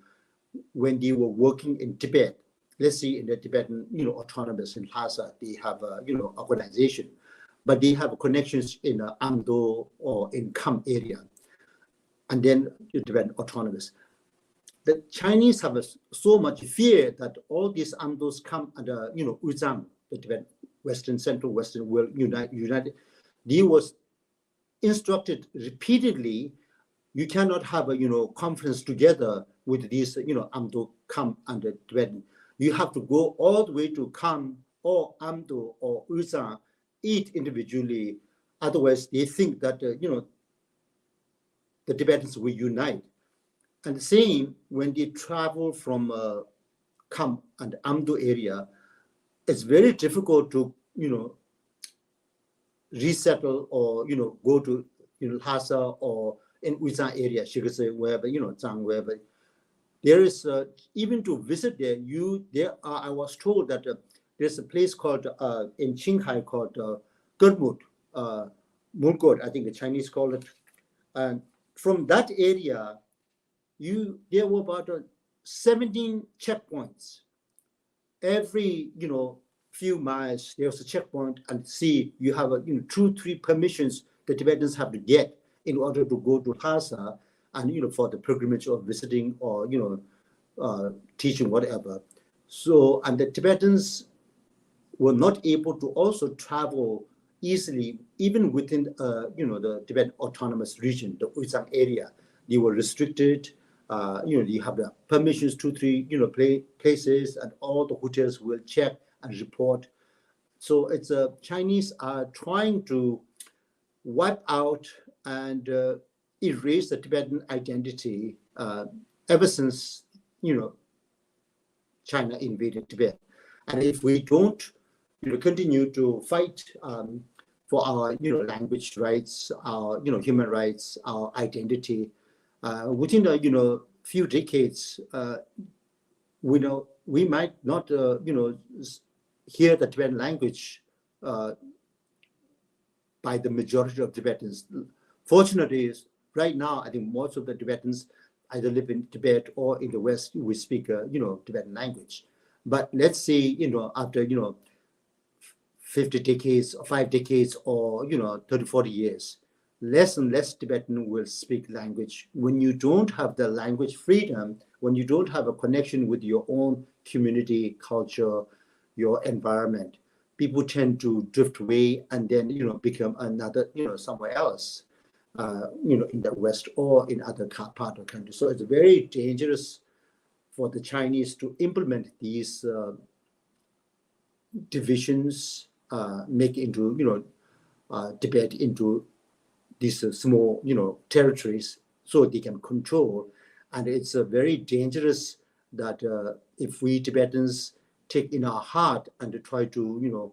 when they were working in Tibet, let's say in the Tibetan, autonomous in Lhasa, they have a, organization, but they have connections in Amdo or in Kham area, and then the Tibetan autonomous. The Chinese have so much fear that all these Amdos come under, Uzang, the Tibetan Central Western world united. They was instructed repeatedly, you cannot have a, conference together with these, Amdo, Kham, and the Tibetan. You have to go all the way to Kham or Amdo or Uzang, eat individually. Otherwise, they think that, the Tibetans will unite. And the same when they travel from Kham and Amdo area, it's very difficult to, resettle or, go to, Lhasa or in Uzang area, Shikase, wherever, Zhang, wherever. There is, even to visit there, I was told that there's a place called, in Qinghai called Gurmut, Mulgod, I think the Chinese call it. And from that area, there were about 17 checkpoints. Every, few miles, there's a checkpoint, and see you have 2-3 permissions the Tibetans have to get in order to go to Lhasa and, for the pilgrimage or visiting or, teaching, whatever. So, and the Tibetans were not able to also travel easily, even within, the Tibet Autonomous Region, the Uzang area. They were restricted. You have the permissions, 2-3, places, and all the hotels will check and report. So it's Chinese are trying to wipe out and erase the Tibetan identity ever since, China invaded Tibet. And if we don't, continue to fight for our, language rights, our, human rights, our identity, within a, few decades, we might not, hear the Tibetan language by the majority of Tibetans. Fortunately, right now, I think most of the Tibetans either live in Tibet or in the West, we speak, Tibetan language. But let's say, after, 50 decades, or 5 decades, or, 30, 40 years, less and less Tibetan will speak language. When you don't have the language freedom, when you don't have a connection with your own community, culture, your environment, people tend to drift away and then, become another, somewhere else, in the West or in other part of the country. So it's very dangerous for the Chinese to implement these divisions, make into, Tibet into these small, territories so they can control. And it's very dangerous that if we Tibetans take in our heart and to try to,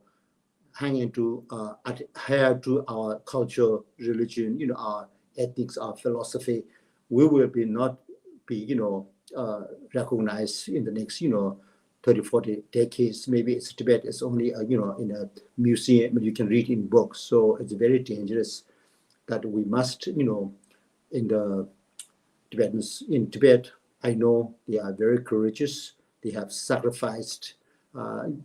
adhere to our culture, religion, our ethics, our philosophy, we will not be, recognized in the next, 30, 40 decades. Maybe Tibet is only, in a museum, you can read in books. So it's very dangerous that we must, in the Tibetans in Tibet, I know they are very courageous. They have sacrificed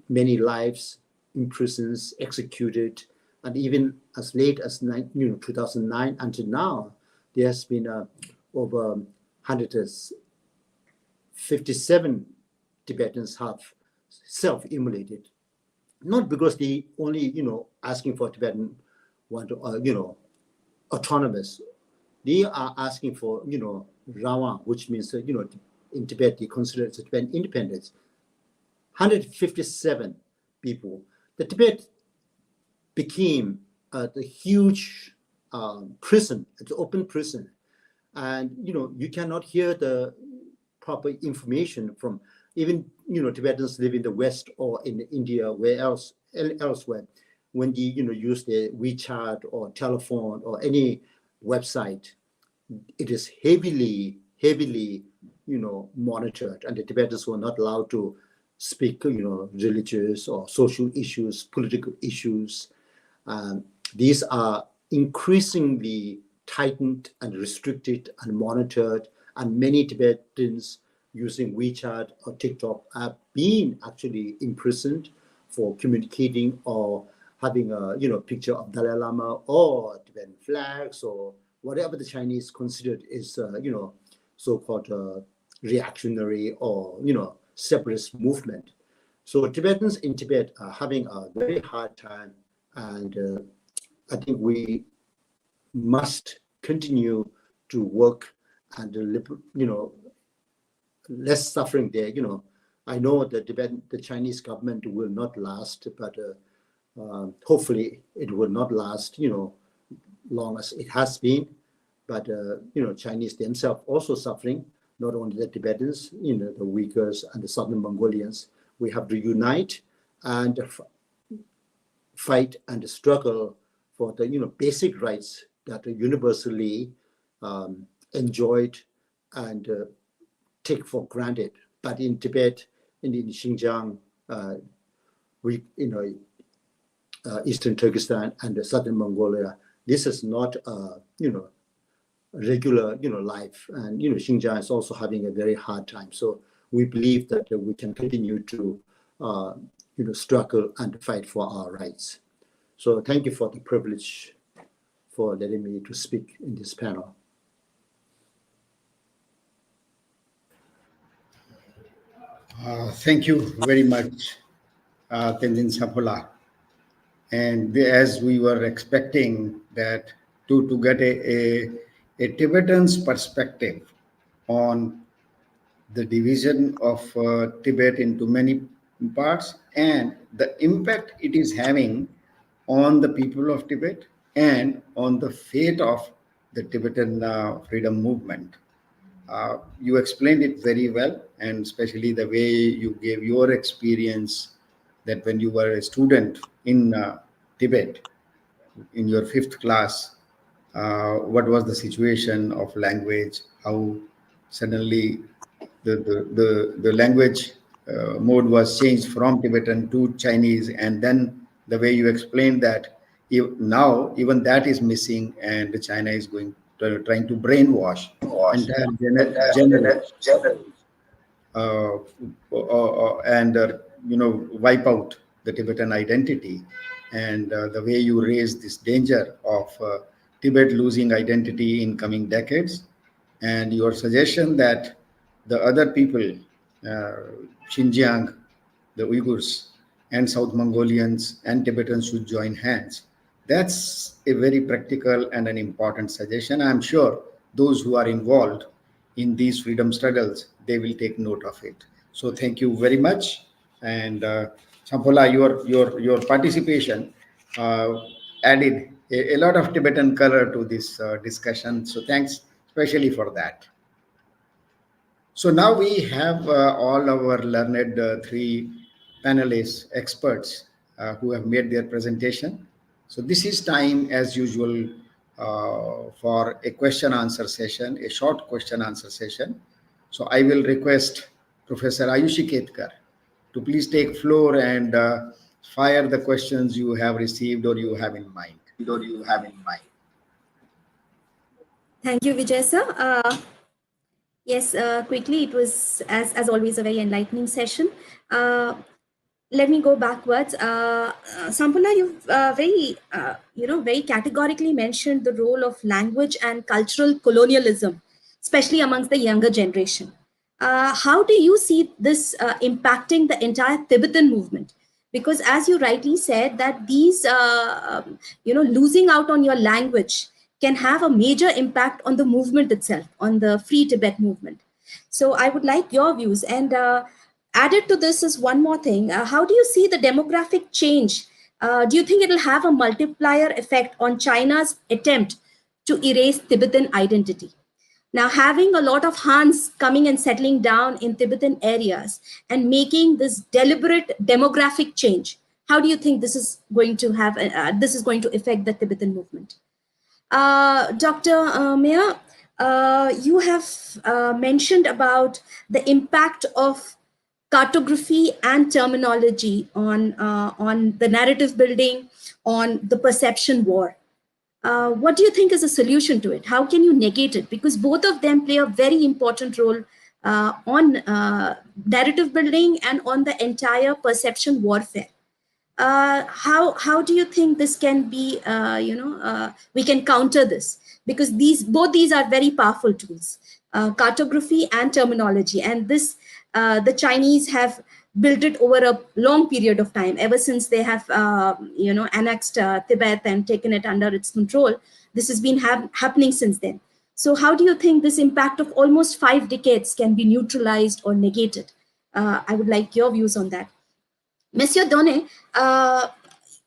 many lives, imprisoned, executed, and even as late as 2009 until now, there has been over 157 Tibetans have self-immolated, not because they only asking for Tibetan want to autonomous. They are asking for Rawa, which means in Tibet they consider it Tibetan independence. 157 people. The Tibet became the huge prison, it's an open prison, and you cannot hear the proper information from even Tibetans live in the West or in India, elsewhere, when they use their WeChat or telephone or any website, it is heavily monitored, and the Tibetans were not allowed to speak religious or social issues, political issues. These are increasingly tightened and restricted and monitored, and many Tibetans using WeChat or TikTok are being actually imprisoned for communicating or having a picture of Dalai Lama or Tibetan flags or whatever the Chinese considered is so-called reactionary or separatist movement. So Tibetans in Tibet are having a very hard time, and I think we must continue to work and less suffering there. I know that the Chinese government will not last, but hopefully it will not last long as it has been. But Chinese themselves also suffering, not only the Tibetans, the Uyghurs and the Southern Mongolians. We have to unite and fight and struggle for the basic rights that are universally enjoyed and take for granted. But in Tibet, in Xinjiang, Eastern Turkestan and the Southern Mongolia, this is not regular life, and Xinjiang is also having a very hard time. So we believe that we can continue to struggle and fight for our rights. So thank you for the privilege for letting me to speak in this panel. Thank you very much, Tenzin Saphola. And as we were expecting that to get a Tibetan's perspective on the division of Tibet into many parts and the impact it is having on the people of Tibet and on the fate of the Tibetan freedom movement. You explained it very well, and especially the way you gave your experience that when you were a student in Tibet, in your 5th class, what was the situation of language, how suddenly the language mode was changed from Tibetan to Chinese, and then the way you explained that now even that is missing, and China is trying to brainwash entire generation and wipe out the Tibetan identity, and the way you raise this danger of Tibet losing identity in coming decades, and your suggestion that the other people, Xinjiang, the Uyghurs, and South Mongolians and Tibetans should join hands. That's a very practical and an important suggestion. I'm sure those who are involved in these freedom struggles, they will take note of it. So thank you very much. And Samphola, your participation added a lot of Tibetan color to this discussion. So thanks especially for that. So now we have all our learned three panelists, experts who have made their presentation. So this is time as usual for a question answer session, a short question answer session. So I will request Professor Ayushi Ketkar to please take floor and fire the questions you have received or you have in mind. Thank you, Vijay sir. Yes, quickly, it was, as always, a very enlightening session. Let me go backwards. Sampula, you've very categorically mentioned the role of language and cultural colonialism, especially amongst the younger generation. How do you see this impacting the entire Tibetan movement? Because as you rightly said, that these, losing out on your language can have a major impact on the movement itself, on the Free Tibet movement. So I would like your views. And added to this is one more thing. How do you see the demographic change? Do you think it will have a multiplier effect on China's attempt to erase Tibetan identity? Now, having a lot of Hans coming and settling down in Tibetan areas and making this deliberate demographic change, how do you think this is going to have? This is going to affect the Tibetan movement? Dr. Meyer, you have mentioned about the impact of cartography and terminology on the narrative building, on the perception war. What do you think is a solution to it? How can you negate it? Because both of them play a very important role on narrative building and on the entire perception warfare. How do you think this can be, we can counter this? Because both these are very powerful tools, cartography and terminology. And this, the Chinese have built it over a long period of time, ever since they have, annexed Tibet and taken it under its control. This has been happening since then. So how do you think this impact of almost 5 decades can be neutralized or negated? I would like your views on that. Monsieur Donnet,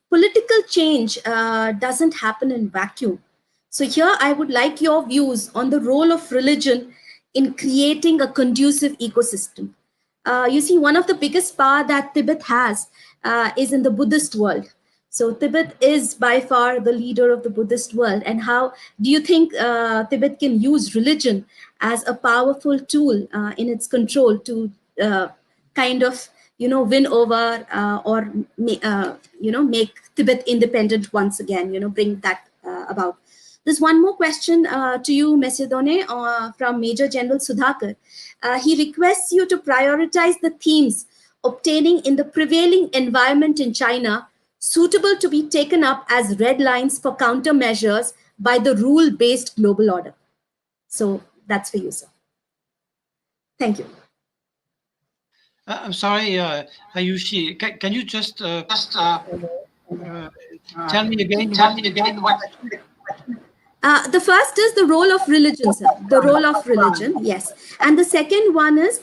political change doesn't happen in vacuum. So here I would like your views on the role of religion in creating a conducive ecosystem. You see, one of the biggest power that Tibet has is in the Buddhist world. So Tibet is by far the leader of the Buddhist world. And how do you think Tibet can use religion as a powerful tool in its control to kind of, win over or, make Tibet independent once again, bring that about? There's one more question to you, Monsieur Donnet, from Major General Sudhakar. He requests you to prioritize the themes obtaining in the prevailing environment in China suitable to be taken up as red lines for countermeasures by the rule-based global order. So that's for you, sir. Thank you. I'm sorry, Ayushi. Can you just tell me again what? The first is the role of religion, sir. The role of religion, yes. And the second one is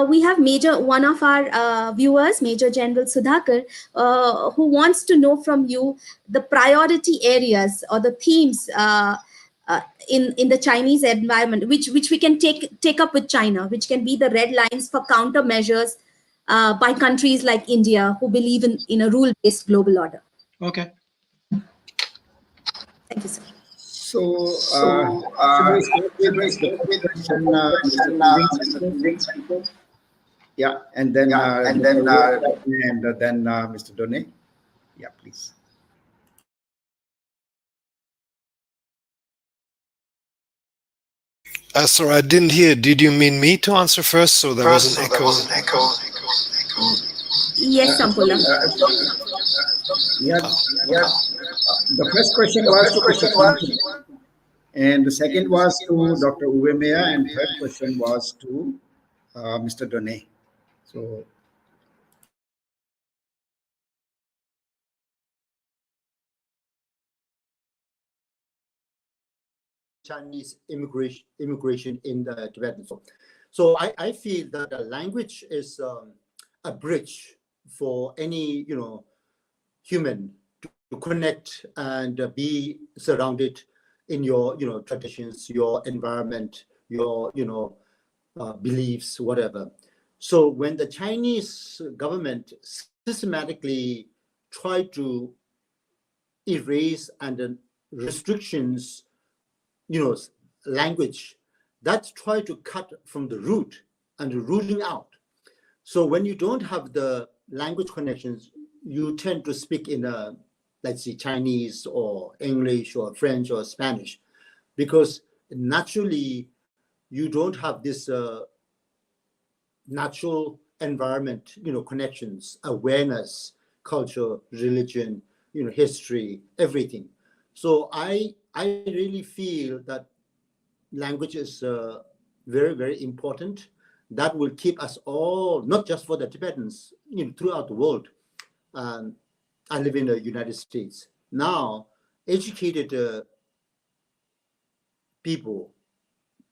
we have one of our viewers, Major General Sudhakar, who wants to know from you the priority areas or the themes in the Chinese environment, which we can take up with China, which can be the red lines for countermeasures by countries like India who believe in a rule-based global order. Okay. Thank you, sir. So, should we start with the question, yeah, and then Mr. Donnet. Yeah, please. Sorry, I didn't hear. Did you mean me to answer first? So there was an echo. Yes, Sampula. Yeah. The first question was to Professor, and the second was to Dr. Uwe Meyer, and third question was to Mr. Donnet. So. Chinese immigration in the Tibetan. So I feel that the language is a bridge for any human to connect and be surrounded in your, traditions, your environment, your, beliefs, whatever. So when the Chinese government systematically tried to erase and restrictions, language, that's try to cut from the root and rooting out. So when you don't have the language connections, you tend to speak in let's say Chinese or English or French or Spanish, because naturally you don't have this natural environment, connections, awareness, culture, religion, history, everything. So I really feel that language is very, very important. That will keep us all, not just for the Tibetans, throughout the world. I live in the United States. Now, educated people,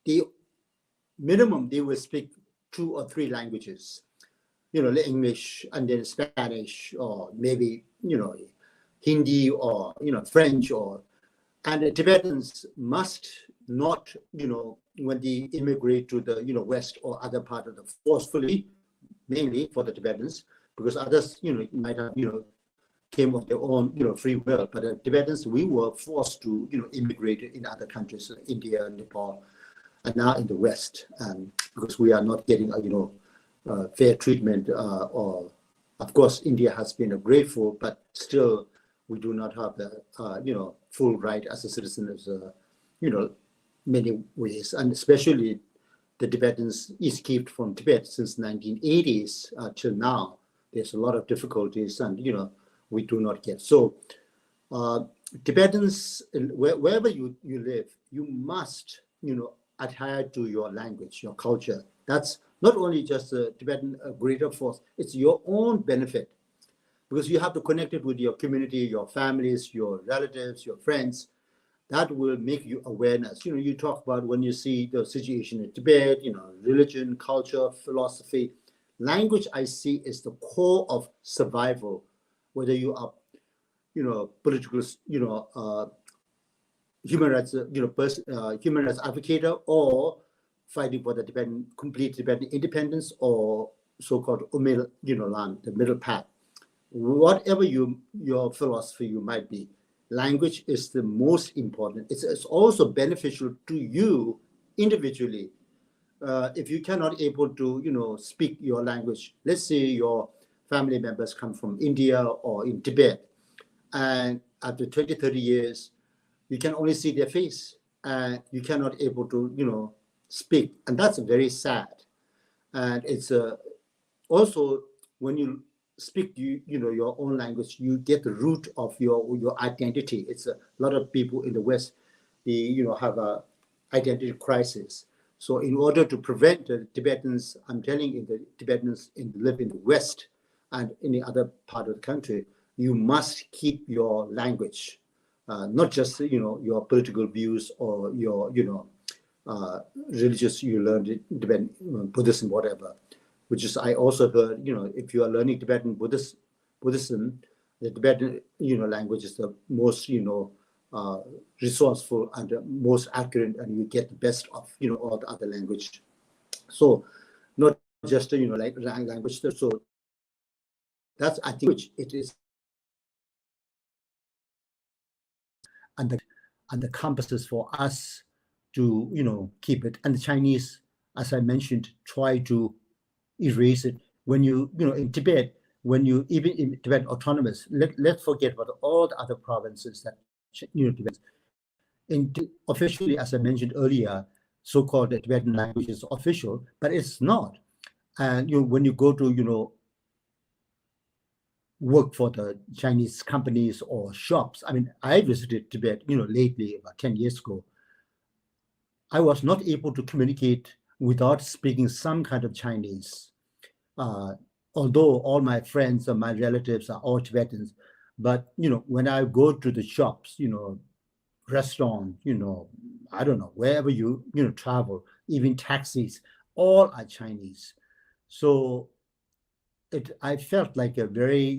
the minimum they will speak 2 or 3 languages, English and then Spanish, or maybe, Hindi or, French, and the Tibetans must not, when they immigrate to the, West or other part of the forcefully, mainly for the Tibetans, because others, might have, came of their own, free will. But the Tibetans, we were forced to, immigrate in other countries, India, Nepal, and now in the West, because we are not getting, fair treatment. Or, of course, India has been grateful, but still, we do not have the, full right as a citizen, as many ways, and especially the Tibetans escaped from Tibet since 1980s till now. There's a lot of difficulties, and we do not get. So Tibetans, wherever you live, you must adhere to your language, your culture. That's not only just the Tibetan greater force; it's your own benefit, because you have to connect it with your community, your families, your relatives, your friends. That will make you awareness. You talk about when you see the situation in Tibet, religion, culture, philosophy. Language, I see, is the core of survival, whether you are, political, human rights, human rights advocate, or fighting for the complete Tibetan independence, or so-called Umil, land, the middle path. Whatever your philosophy you might be, language is the most important. It's also beneficial to you individually. If you cannot able to, speak your language, let's say your family members come from India or in Tibet, and after 20, 30 years, you can only see their face, and you cannot able to, speak. And that's very sad. And it's also, when you speak your own language, you get the root of your identity. It's a lot of people in the West, they have a identity crisis. So in order to prevent the Tibetans, I'm telling you, the Tibetans live in the West and in the other part of the country, you must keep your language, not just your political views or your religious, you learned Tibetan Buddhism, whatever. Which is, I also heard, if you are learning Tibetan Buddhism, the Tibetan, language is the most, resourceful and the most accurate, and you get the best of, all the other language. So, not just, like language. So that's, I think, which it is, and the compasses for us to, keep it. And the Chinese, as I mentioned, try to erase it. When in Tibet, when you even in Tibet Autonomous, let's forget about all the other provinces that Tibet. Officially, as I mentioned earlier, so-called the Tibetan language is official, but it's not. And when you go to work for the Chinese companies or shops, I mean, I visited Tibet lately, about 10 years ago. I was not able to communicate without speaking some kind of Chinese. Although all my friends and my relatives are all Tibetans, but when I go to the shops, restaurant, I don't know, wherever you travel, even taxis, all are Chinese. So I felt like a very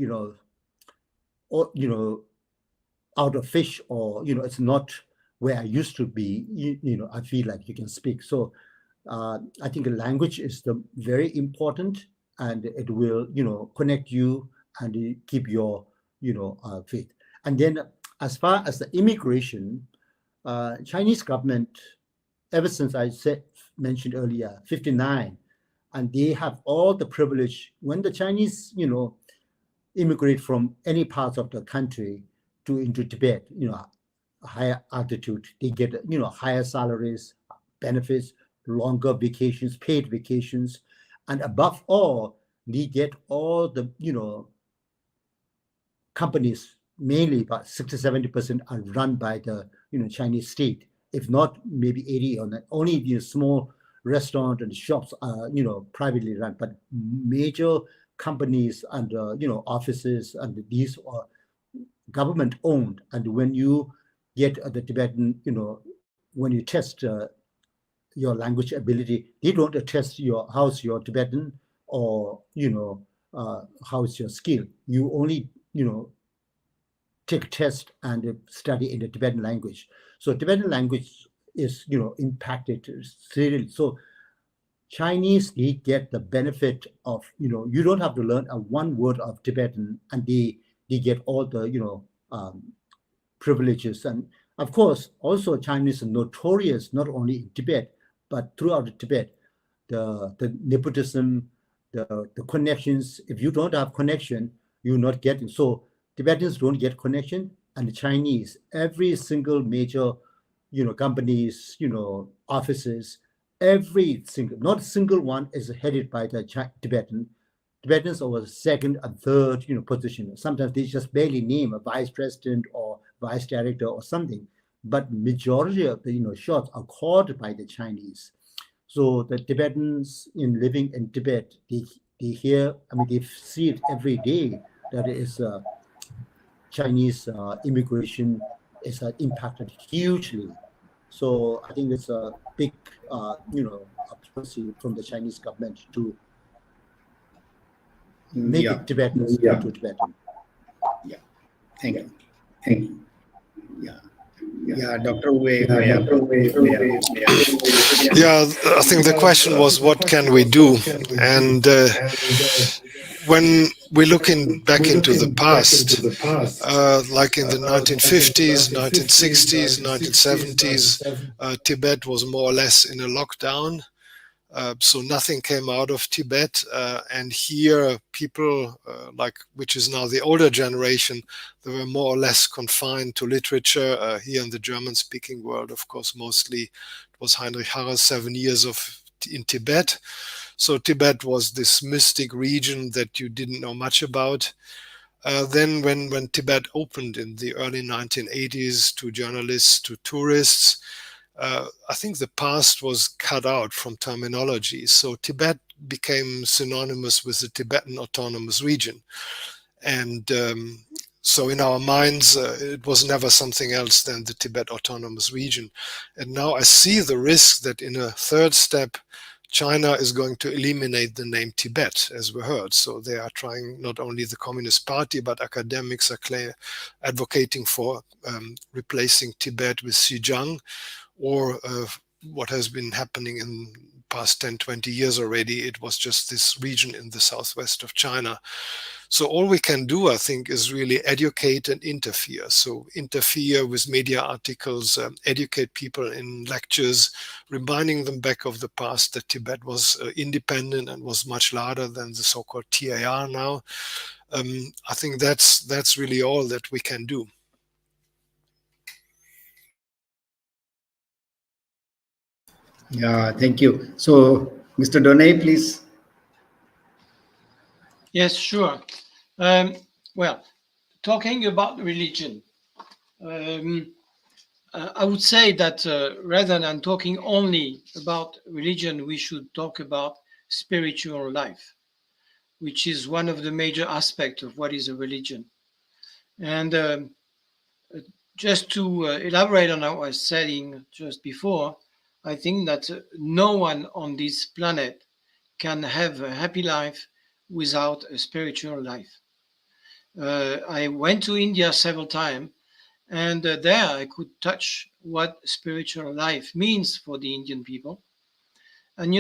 out of fish, or it's not where I used to be, I feel like you can speak. So I think language is very important, and it will, connect you and keep your, faith. And then as far as the immigration, Chinese government, ever since mentioned earlier, 59, and they have all the privilege. When the Chinese, immigrate from any parts of the country into Tibet, higher altitude, they get, higher salaries, benefits, longer vacations, paid vacations, and above all, they get all the, companies, mainly about 60-70% are run by the, Chinese state. If not, maybe 80 or not. Only the small restaurant and shops are, privately run, but major companies and, offices, and these are government owned. And when you get the Tibetan, when you test your language ability, they don't test how's your Tibetan, or, how's your skill. You only, take a test and study in the Tibetan language. So Tibetan language is, impacted seriously. So Chinese, they get the benefit of, you don't have to learn one word of Tibetan, and they get all the, privileges. And of course, also Chinese are notorious, not only in Tibet, but throughout Tibet, the nepotism, the connections. If you don't have connection, you're not getting. So Tibetans don't get connection, and the Chinese, every single major, companies, offices, every single, not a single one is headed by the Tibetan. Tibetans are second and third, position. Sometimes they just barely name a vice president or vice director or something, but majority of the, shots are called by the Chinese. So the Tibetans living in Tibet, they hear, they see it every day, that it is Chinese immigration is impacted hugely. So I think it's a big, policy from the Chinese government to make it Tibetans into Tibetan. Yeah, thank you. Yeah, Dr. Wei. Yeah, I think the question was, what can we do? And when we look back into the past, like in the 1950s, 1960s, 1970s, Tibet was more or less in a lockdown. So nothing came out of Tibet, and here people, which is now the older generation, they were more or less confined to literature. Here in the German-speaking world, of course, mostly it was Heinrich Harre's 7 years in Tibet. So Tibet was this mystic region that you didn't know much about. Then when Tibet opened in the early 1980s to journalists, to tourists, I think the past was cut out from terminology. So Tibet became synonymous with the Tibetan Autonomous Region. And so in our minds, it was never something else than the Tibet Autonomous Region. And now I see the risk that in a third step, China is going to eliminate the name Tibet, as we heard. So they are trying, not only the Communist Party, but academics are advocating for replacing Tibet with Xinjiang, or what has been happening in past 10, 20 years already. It was just this region in the southwest of China. So all we can do, I think, is really educate and interfere. So interfere with media articles, educate people in lectures, reminding them back of the past that Tibet was independent and was much larger than the so-called TAR now. I think that's really all that we can do. Yeah, thank you. So, Mr. Donay, please. Yes, sure. Well, talking about religion, I would say that rather than talking only about religion, we should talk about spiritual life, which is one of the major aspects of what is a religion. And just to elaborate on what I was saying just before, I think that no one on this planet can have a happy life without a spiritual life. I went to India several times, And there I could touch what spiritual life means for the Indian people. And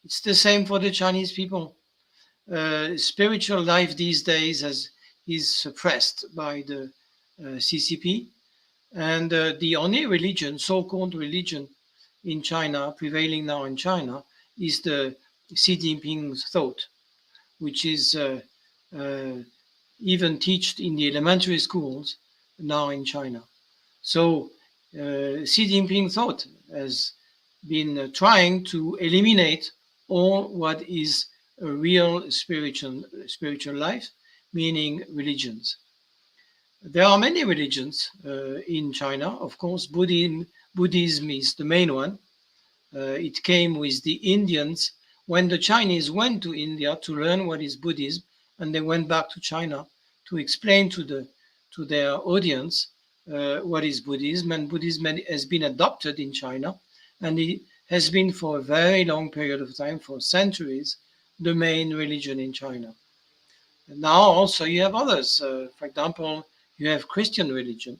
it's the same for the Chinese people. Spiritual life these days is suppressed by the CCP. And the only religion, so-called religion in China, prevailing now in China, is the Xi Jinping's thought, which is even taught in the elementary schools now in China. So Xi Jinping thought has been trying to eliminate all what is a real spiritual life, meaning religions. There are many religions in China. Of course, Buddhism is the main one. It came with the Indians when the Chinese went to India to learn what is Buddhism, and they went back to China to explain to their audience what is Buddhism. And Buddhism has been adopted in China, and it has been for a very long period of time, for centuries, the main religion in China. And now also you have others. For example, you have Christian religion.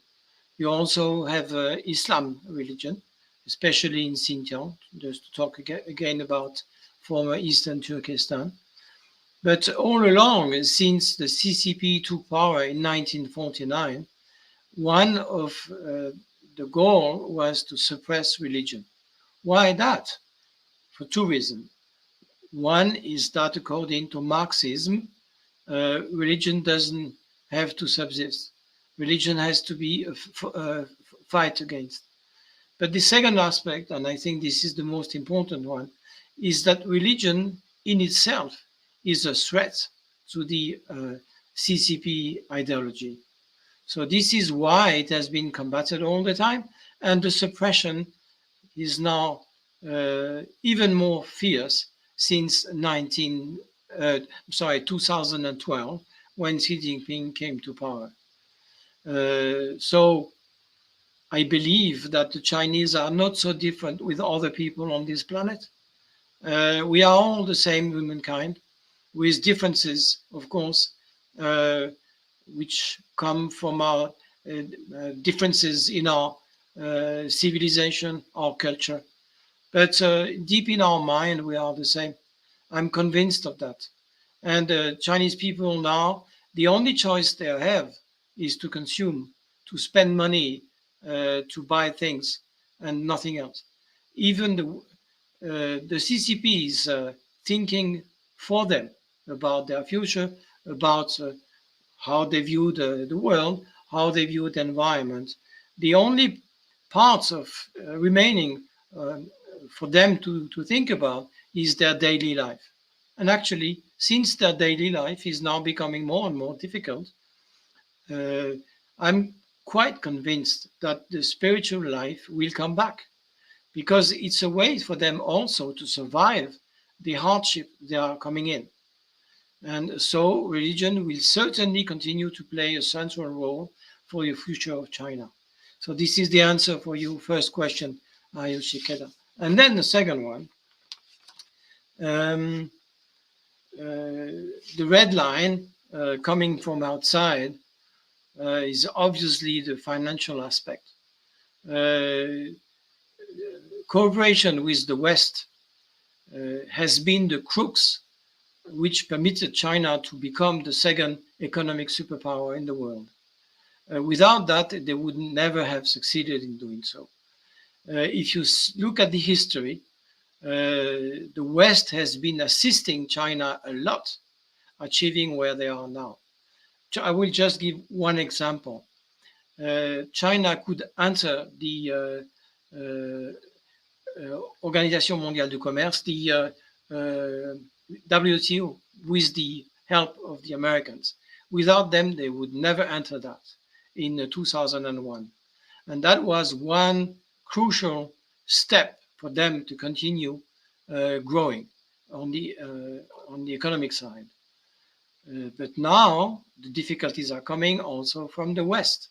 You also have Islam religion, especially in Xinjiang, just to talk again about former Eastern Turkestan. But all along, since the CCP took power in 1949, one of the goal was to suppress religion. Why that? For two reasons. One is that according to Marxism, religion doesn't have to subsist. Religion has to be a fight against. But the second aspect, and I think this is the most important one, is that religion in itself is a threat to the CCP ideology. So this is why it has been combated all the time, and the suppression is now even more fierce since 2012, when Xi Jinping came to power. So I believe that the Chinese are not so different with other people on this planet. We are all the same humankind, with differences, of course, which come from our differences in our civilization, our culture. But deep in our mind, we are the same. I'm convinced of that. And Chinese people now, the only choice they have is to consume, to spend money, to buy things, and nothing else. Even the CCP is thinking for them about their future, about how they view the world, how they view the environment. The only parts of remaining for them to think about is their daily life. And actually, since their daily life is now becoming more and more difficult, I'm quite convinced that the spiritual life will come back, because it's a way for them also to survive the hardship they are coming in. And so religion will certainly continue to play a central role for the future of China. So this is the answer for your first question, Yoshikeda. And then the second one, the red line coming from outside is obviously the financial aspect. Cooperation with the West has been the crux which permitted China to become the second economic superpower in the world. Without that, they would never have succeeded in doing so. If you look at the history, the West has been assisting China a lot, achieving where they are now. I will just give one example. China could enter the Organisation Mondiale du Commerce, the WTO, with the help of the Americans. Without them, they would never enter that in 2001. And that was one crucial step for them to continue growing on the economic side. But now the difficulties are coming also from the West,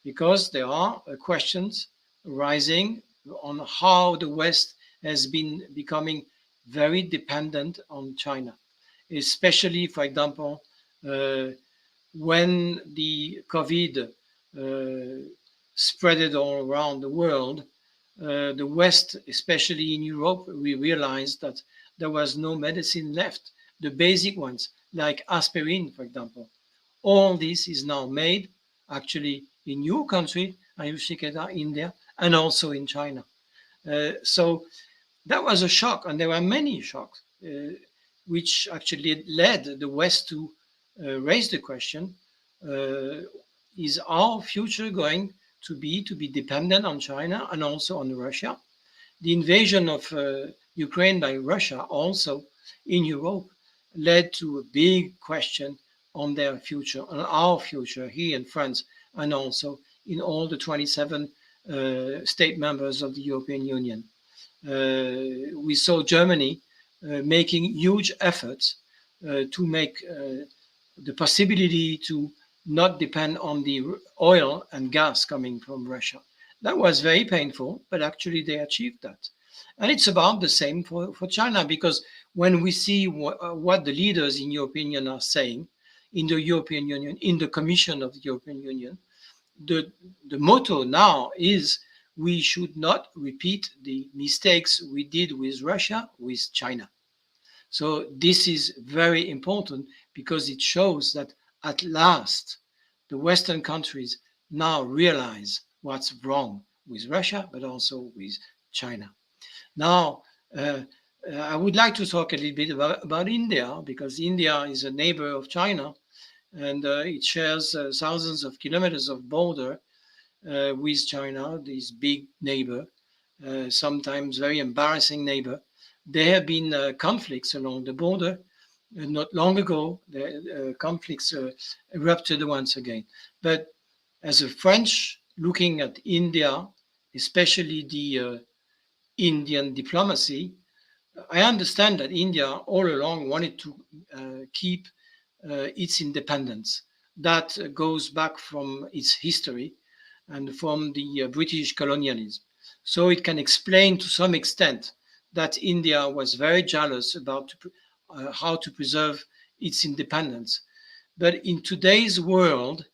because there are questions rising on how the West has been becoming very dependent on China, especially, for example, when the COVID spread it all around the world, the West, especially in Europe, we realized that there was no medicine left. The basic ones, like aspirin, for example. All this is now made actually in your country, Ayushiketa, India, and also in China. So that was a shock, and there were many shocks, which actually led the West to raise the question, is our future going to be dependent on China and also on Russia? The invasion of Ukraine by Russia also in Europe led to a big question on their future, on our future here in France, and also in all the 27 state members of the European Union. We saw Germany making huge efforts to make the possibility to not depend on the oil and gas coming from Russia. That was very painful, but actually they achieved that. And it's about the same for China, because when we see what the leaders in European Union are saying, in the European Union, in the Commission of the European Union, the motto now is we should not repeat the mistakes we did with Russia, with China. So this is very important because it shows that at last the Western countries now realize what's wrong with Russia, but also with China. Now, I would like to talk a little bit about India, because India is a neighbor of China, and it shares thousands of kilometers of border with China, this big neighbor, sometimes very embarrassing neighbor. There have been conflicts along the border. Not long ago, the conflicts erupted once again. But as a French looking at India, especially the Indian diplomacy, I understand that India all along wanted to keep its independence. That goes back from its history and from the British colonialism. So it can explain to some extent that India was very jealous about how to preserve its independence. But in today's world,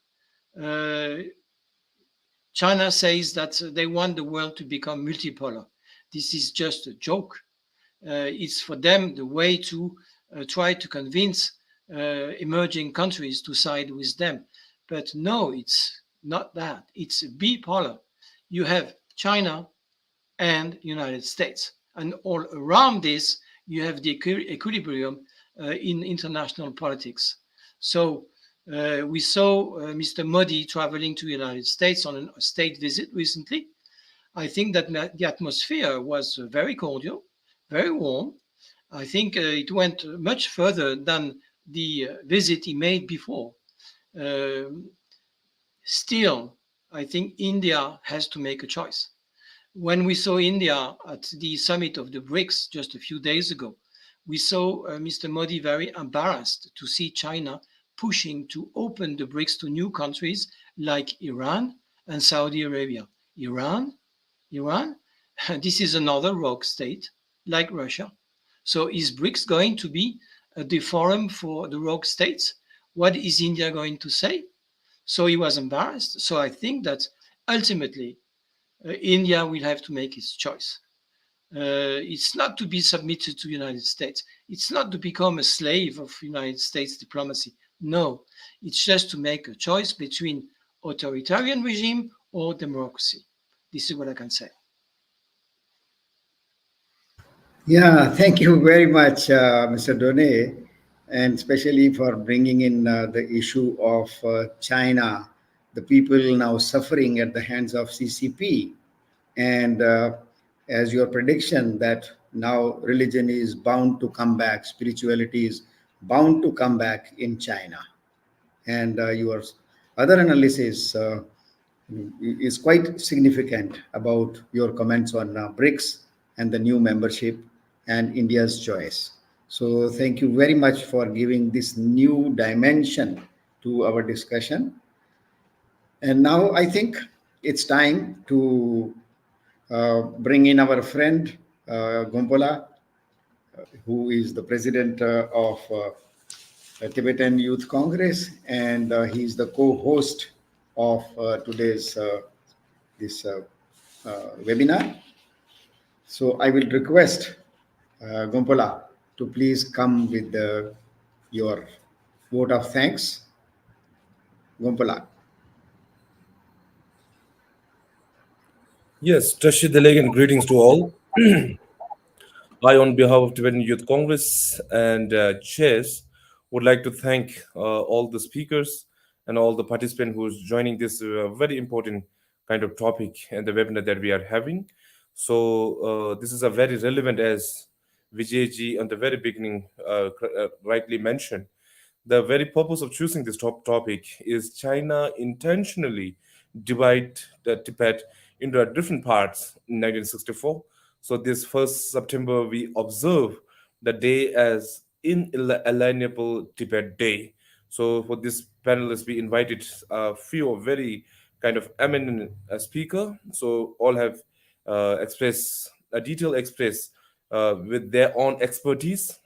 China says that they want the world to become multipolar. This is just a joke. It's for them the way to try to convince emerging countries to side with them. But no, it's not that. It's bipolar. You have China and United States. And all around this, you have the equilibrium in international politics. So we saw Mr. Modi traveling to the United States on a state visit recently. I think that the atmosphere was very cordial, very warm. I think it went much further than the visit he made before. Still, I think India has to make a choice. When we saw India at the summit of the BRICS just a few days ago, we saw Mr. Modi very embarrassed to see China pushing to open the BRICS to new countries like Iran and Saudi Arabia. Iran, this is another rogue state like Russia. So is BRICS going to be the forum for the rogue states? What is India going to say? So he was embarrassed. So I think that ultimately India will have to make its choice. It's not to be submitted to the United States. It's not to become a slave of United States diplomacy. No, it's just to make a choice between authoritarian regime or democracy. This is what I can say. Yeah, thank you very much, Mr. Done, and especially for bringing in the issue of China, the people now suffering at the hands of CCP. And as your prediction that now religion is bound to come back, spirituality is bound to come back in China. And your other analysis is quite significant about your comments on BRICS and the new membership and India's choice. So thank you very much for giving this new dimension to our discussion. And now I think it's time to bring in our friend Gompola, who is the president of Tibetan Youth Congress, and he's the co-host of today's this webinar. So I will request Gompola to please come with your vote of thanks. Gompola. Yes, Tashi Deleg and greetings to all. I, on behalf of Tibetan Youth Congress and CHASE, would like to thank all the speakers and all the participants who is joining this very important kind of topic and the webinar that we are having. So this is a very relevant, as Vijayji on the very beginning rightly mentioned. The very purpose of choosing this topic is China intentionally divide the Tibet into different parts in 1964. So this 1st September, we observe the day as inalienable Tibet Day. So for this panelist, we invited a few very kind of eminent speaker. So all have expressed a detailed express with their own expertise.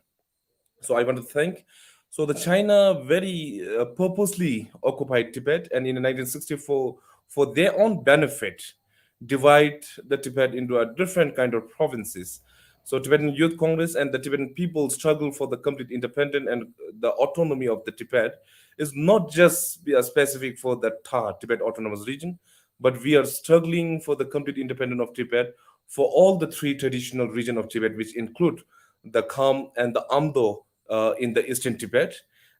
So I want to thank. So the China very purposely occupied Tibet, and in 1964, for their own benefit, divide the Tibet into a different kind of provinces. So Tibetan Youth Congress and the Tibetan people struggle for the complete independence and the autonomy of the Tibet is not just be a specific for the Tibet Autonomous Region, but we are struggling for the complete independence of Tibet for all the three traditional regions of Tibet, which include the Kham and the Amdo in the eastern Tibet.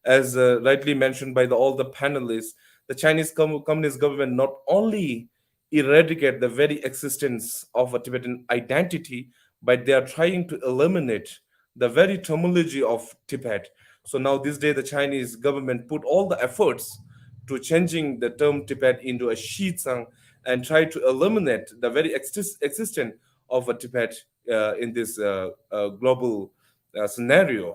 As rightly mentioned by all the panelists, the Chinese Communist government not only eradicate the very existence of a Tibetan identity, but they are trying to eliminate the very terminology of Tibet. So now this day, the Chinese government put all the efforts to changing the term Tibet into a Xizang and try to eliminate the very existence of a Tibet in this global scenario.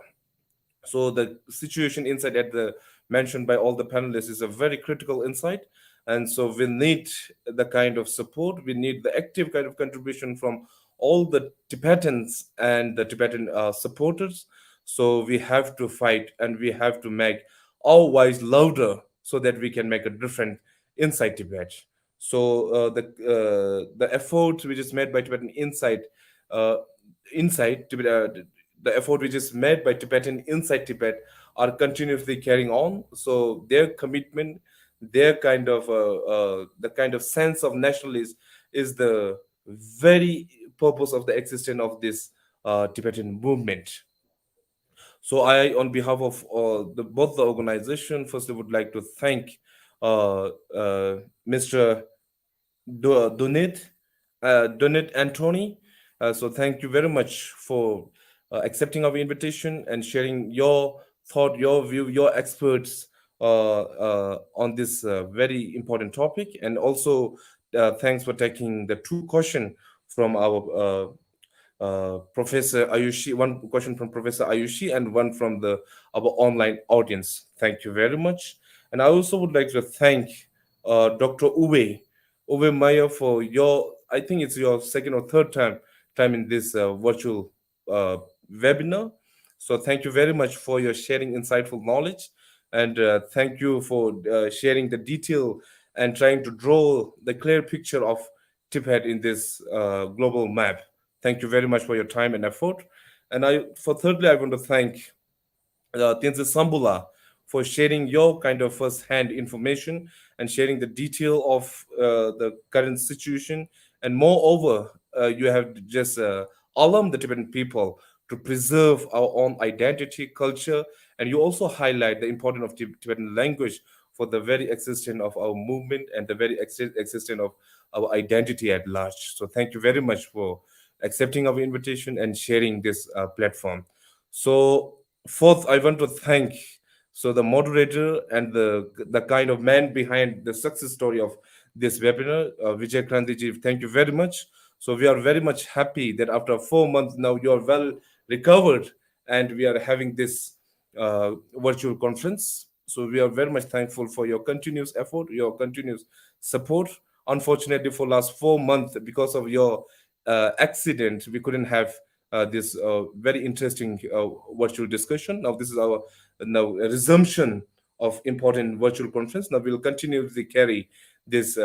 So the situation inside at the mentioned by all the panelists is a very critical insight, and so we need the kind of support, we need the active kind of contribution from all the Tibetans and the Tibetan supporters. So we have to fight and we have to make our voice louder so that we can make a difference inside Tibet. So the effort which is made by Tibetan inside Tibet, the effort which is made by Tibetan inside Tibet are continuously carrying on. So their commitment, their kind of the kind of sense of nationalism is the very purpose of the existence of this Tibetan movement. So I, on behalf of both the organization, firstly would like to thank Mr. Donate Anthony. So thank you very much for accepting our invitation and sharing your thought, your view, your experts on this very important topic. And also thanks for taking the two questions from our Professor Ayushi, one question from Professor Ayushi and one from our online audience. Thank you very much. And I also would like to thank Dr. Uwe Meyer for your, I think it's your second or third time in this virtual webinar. So thank you very much for your sharing insightful knowledge, and thank you for sharing the detail and trying to draw the clear picture of Tibet in this global map. Thank you very much for your time and effort. And thirdly, I want to thank Tenzin Sambula for sharing your kind of first-hand information and sharing the detail of the current situation. And moreover, you have just alarmed the Tibetan people to preserve our own identity, culture, and you also highlight the importance of Tibetan language for the very existence of our movement and the very existence of our identity at large. So thank you very much for accepting our invitation and sharing this platform. So fourth, I want to thank the moderator and the kind of man behind the success story of this webinar, Vijay Krantiji. Thank you very much. So we are very much happy that after 4 months now you are well recovered and we are having this virtual conference. So we are very much thankful for your continuous effort, your continuous support. Unfortunately, for last 4 months, because of your accident, we couldn't have this very interesting virtual discussion. Now this is our resumption of important virtual conference. Now we'll continue to carry this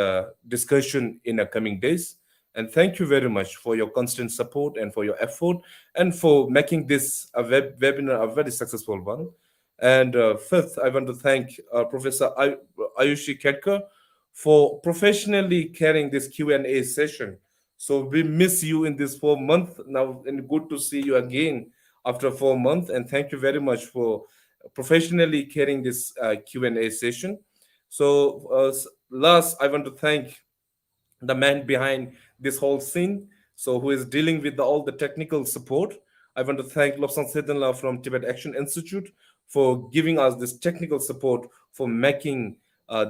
discussion in the coming days. And thank you very much for your constant support and for your effort and for making this a webinar a very successful one. And fifth, I want to thank Professor Ayushi Kedkar for professionally carrying this Q&A session. So we miss you in this 4 months now, and good to see you again after 4 months. And thank you very much for professionally carrying this Q&A session. So last, I want to thank the man behind this whole scene, so who is dealing with all the technical support. I want to thank Lobsang Sedanla from Tibet Action Institute for giving us this technical support for making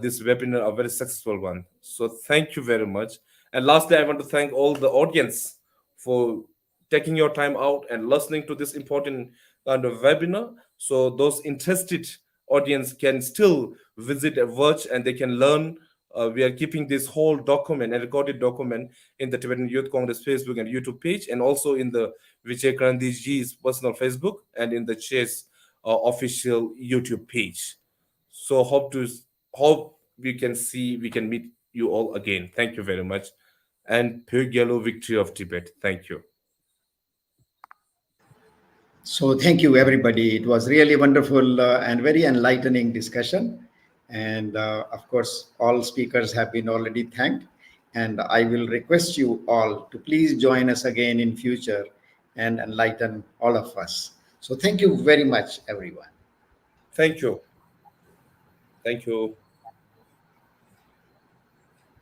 this webinar a very successful one. So thank you very much. And lastly, I want to thank all the audience for taking your time out and listening to this important kind of webinar. So those interested audience can still visit a Verge and they can learn. We are keeping this whole document, a recorded document, in the Tibetan Youth Congress Facebook and YouTube page, and also in the Vijay Krandiji's personal Facebook and in the CHASE official YouTube page. So hope we can meet you all again. Thank you very much. And Pyogyalo victory of Tibet. Thank you. So thank you, everybody. It was really wonderful and very enlightening discussion. And of course, all speakers have been already thanked. And I will request you all to please join us again in future and enlighten all of us. So thank you very much, everyone. Thank you. Thank you.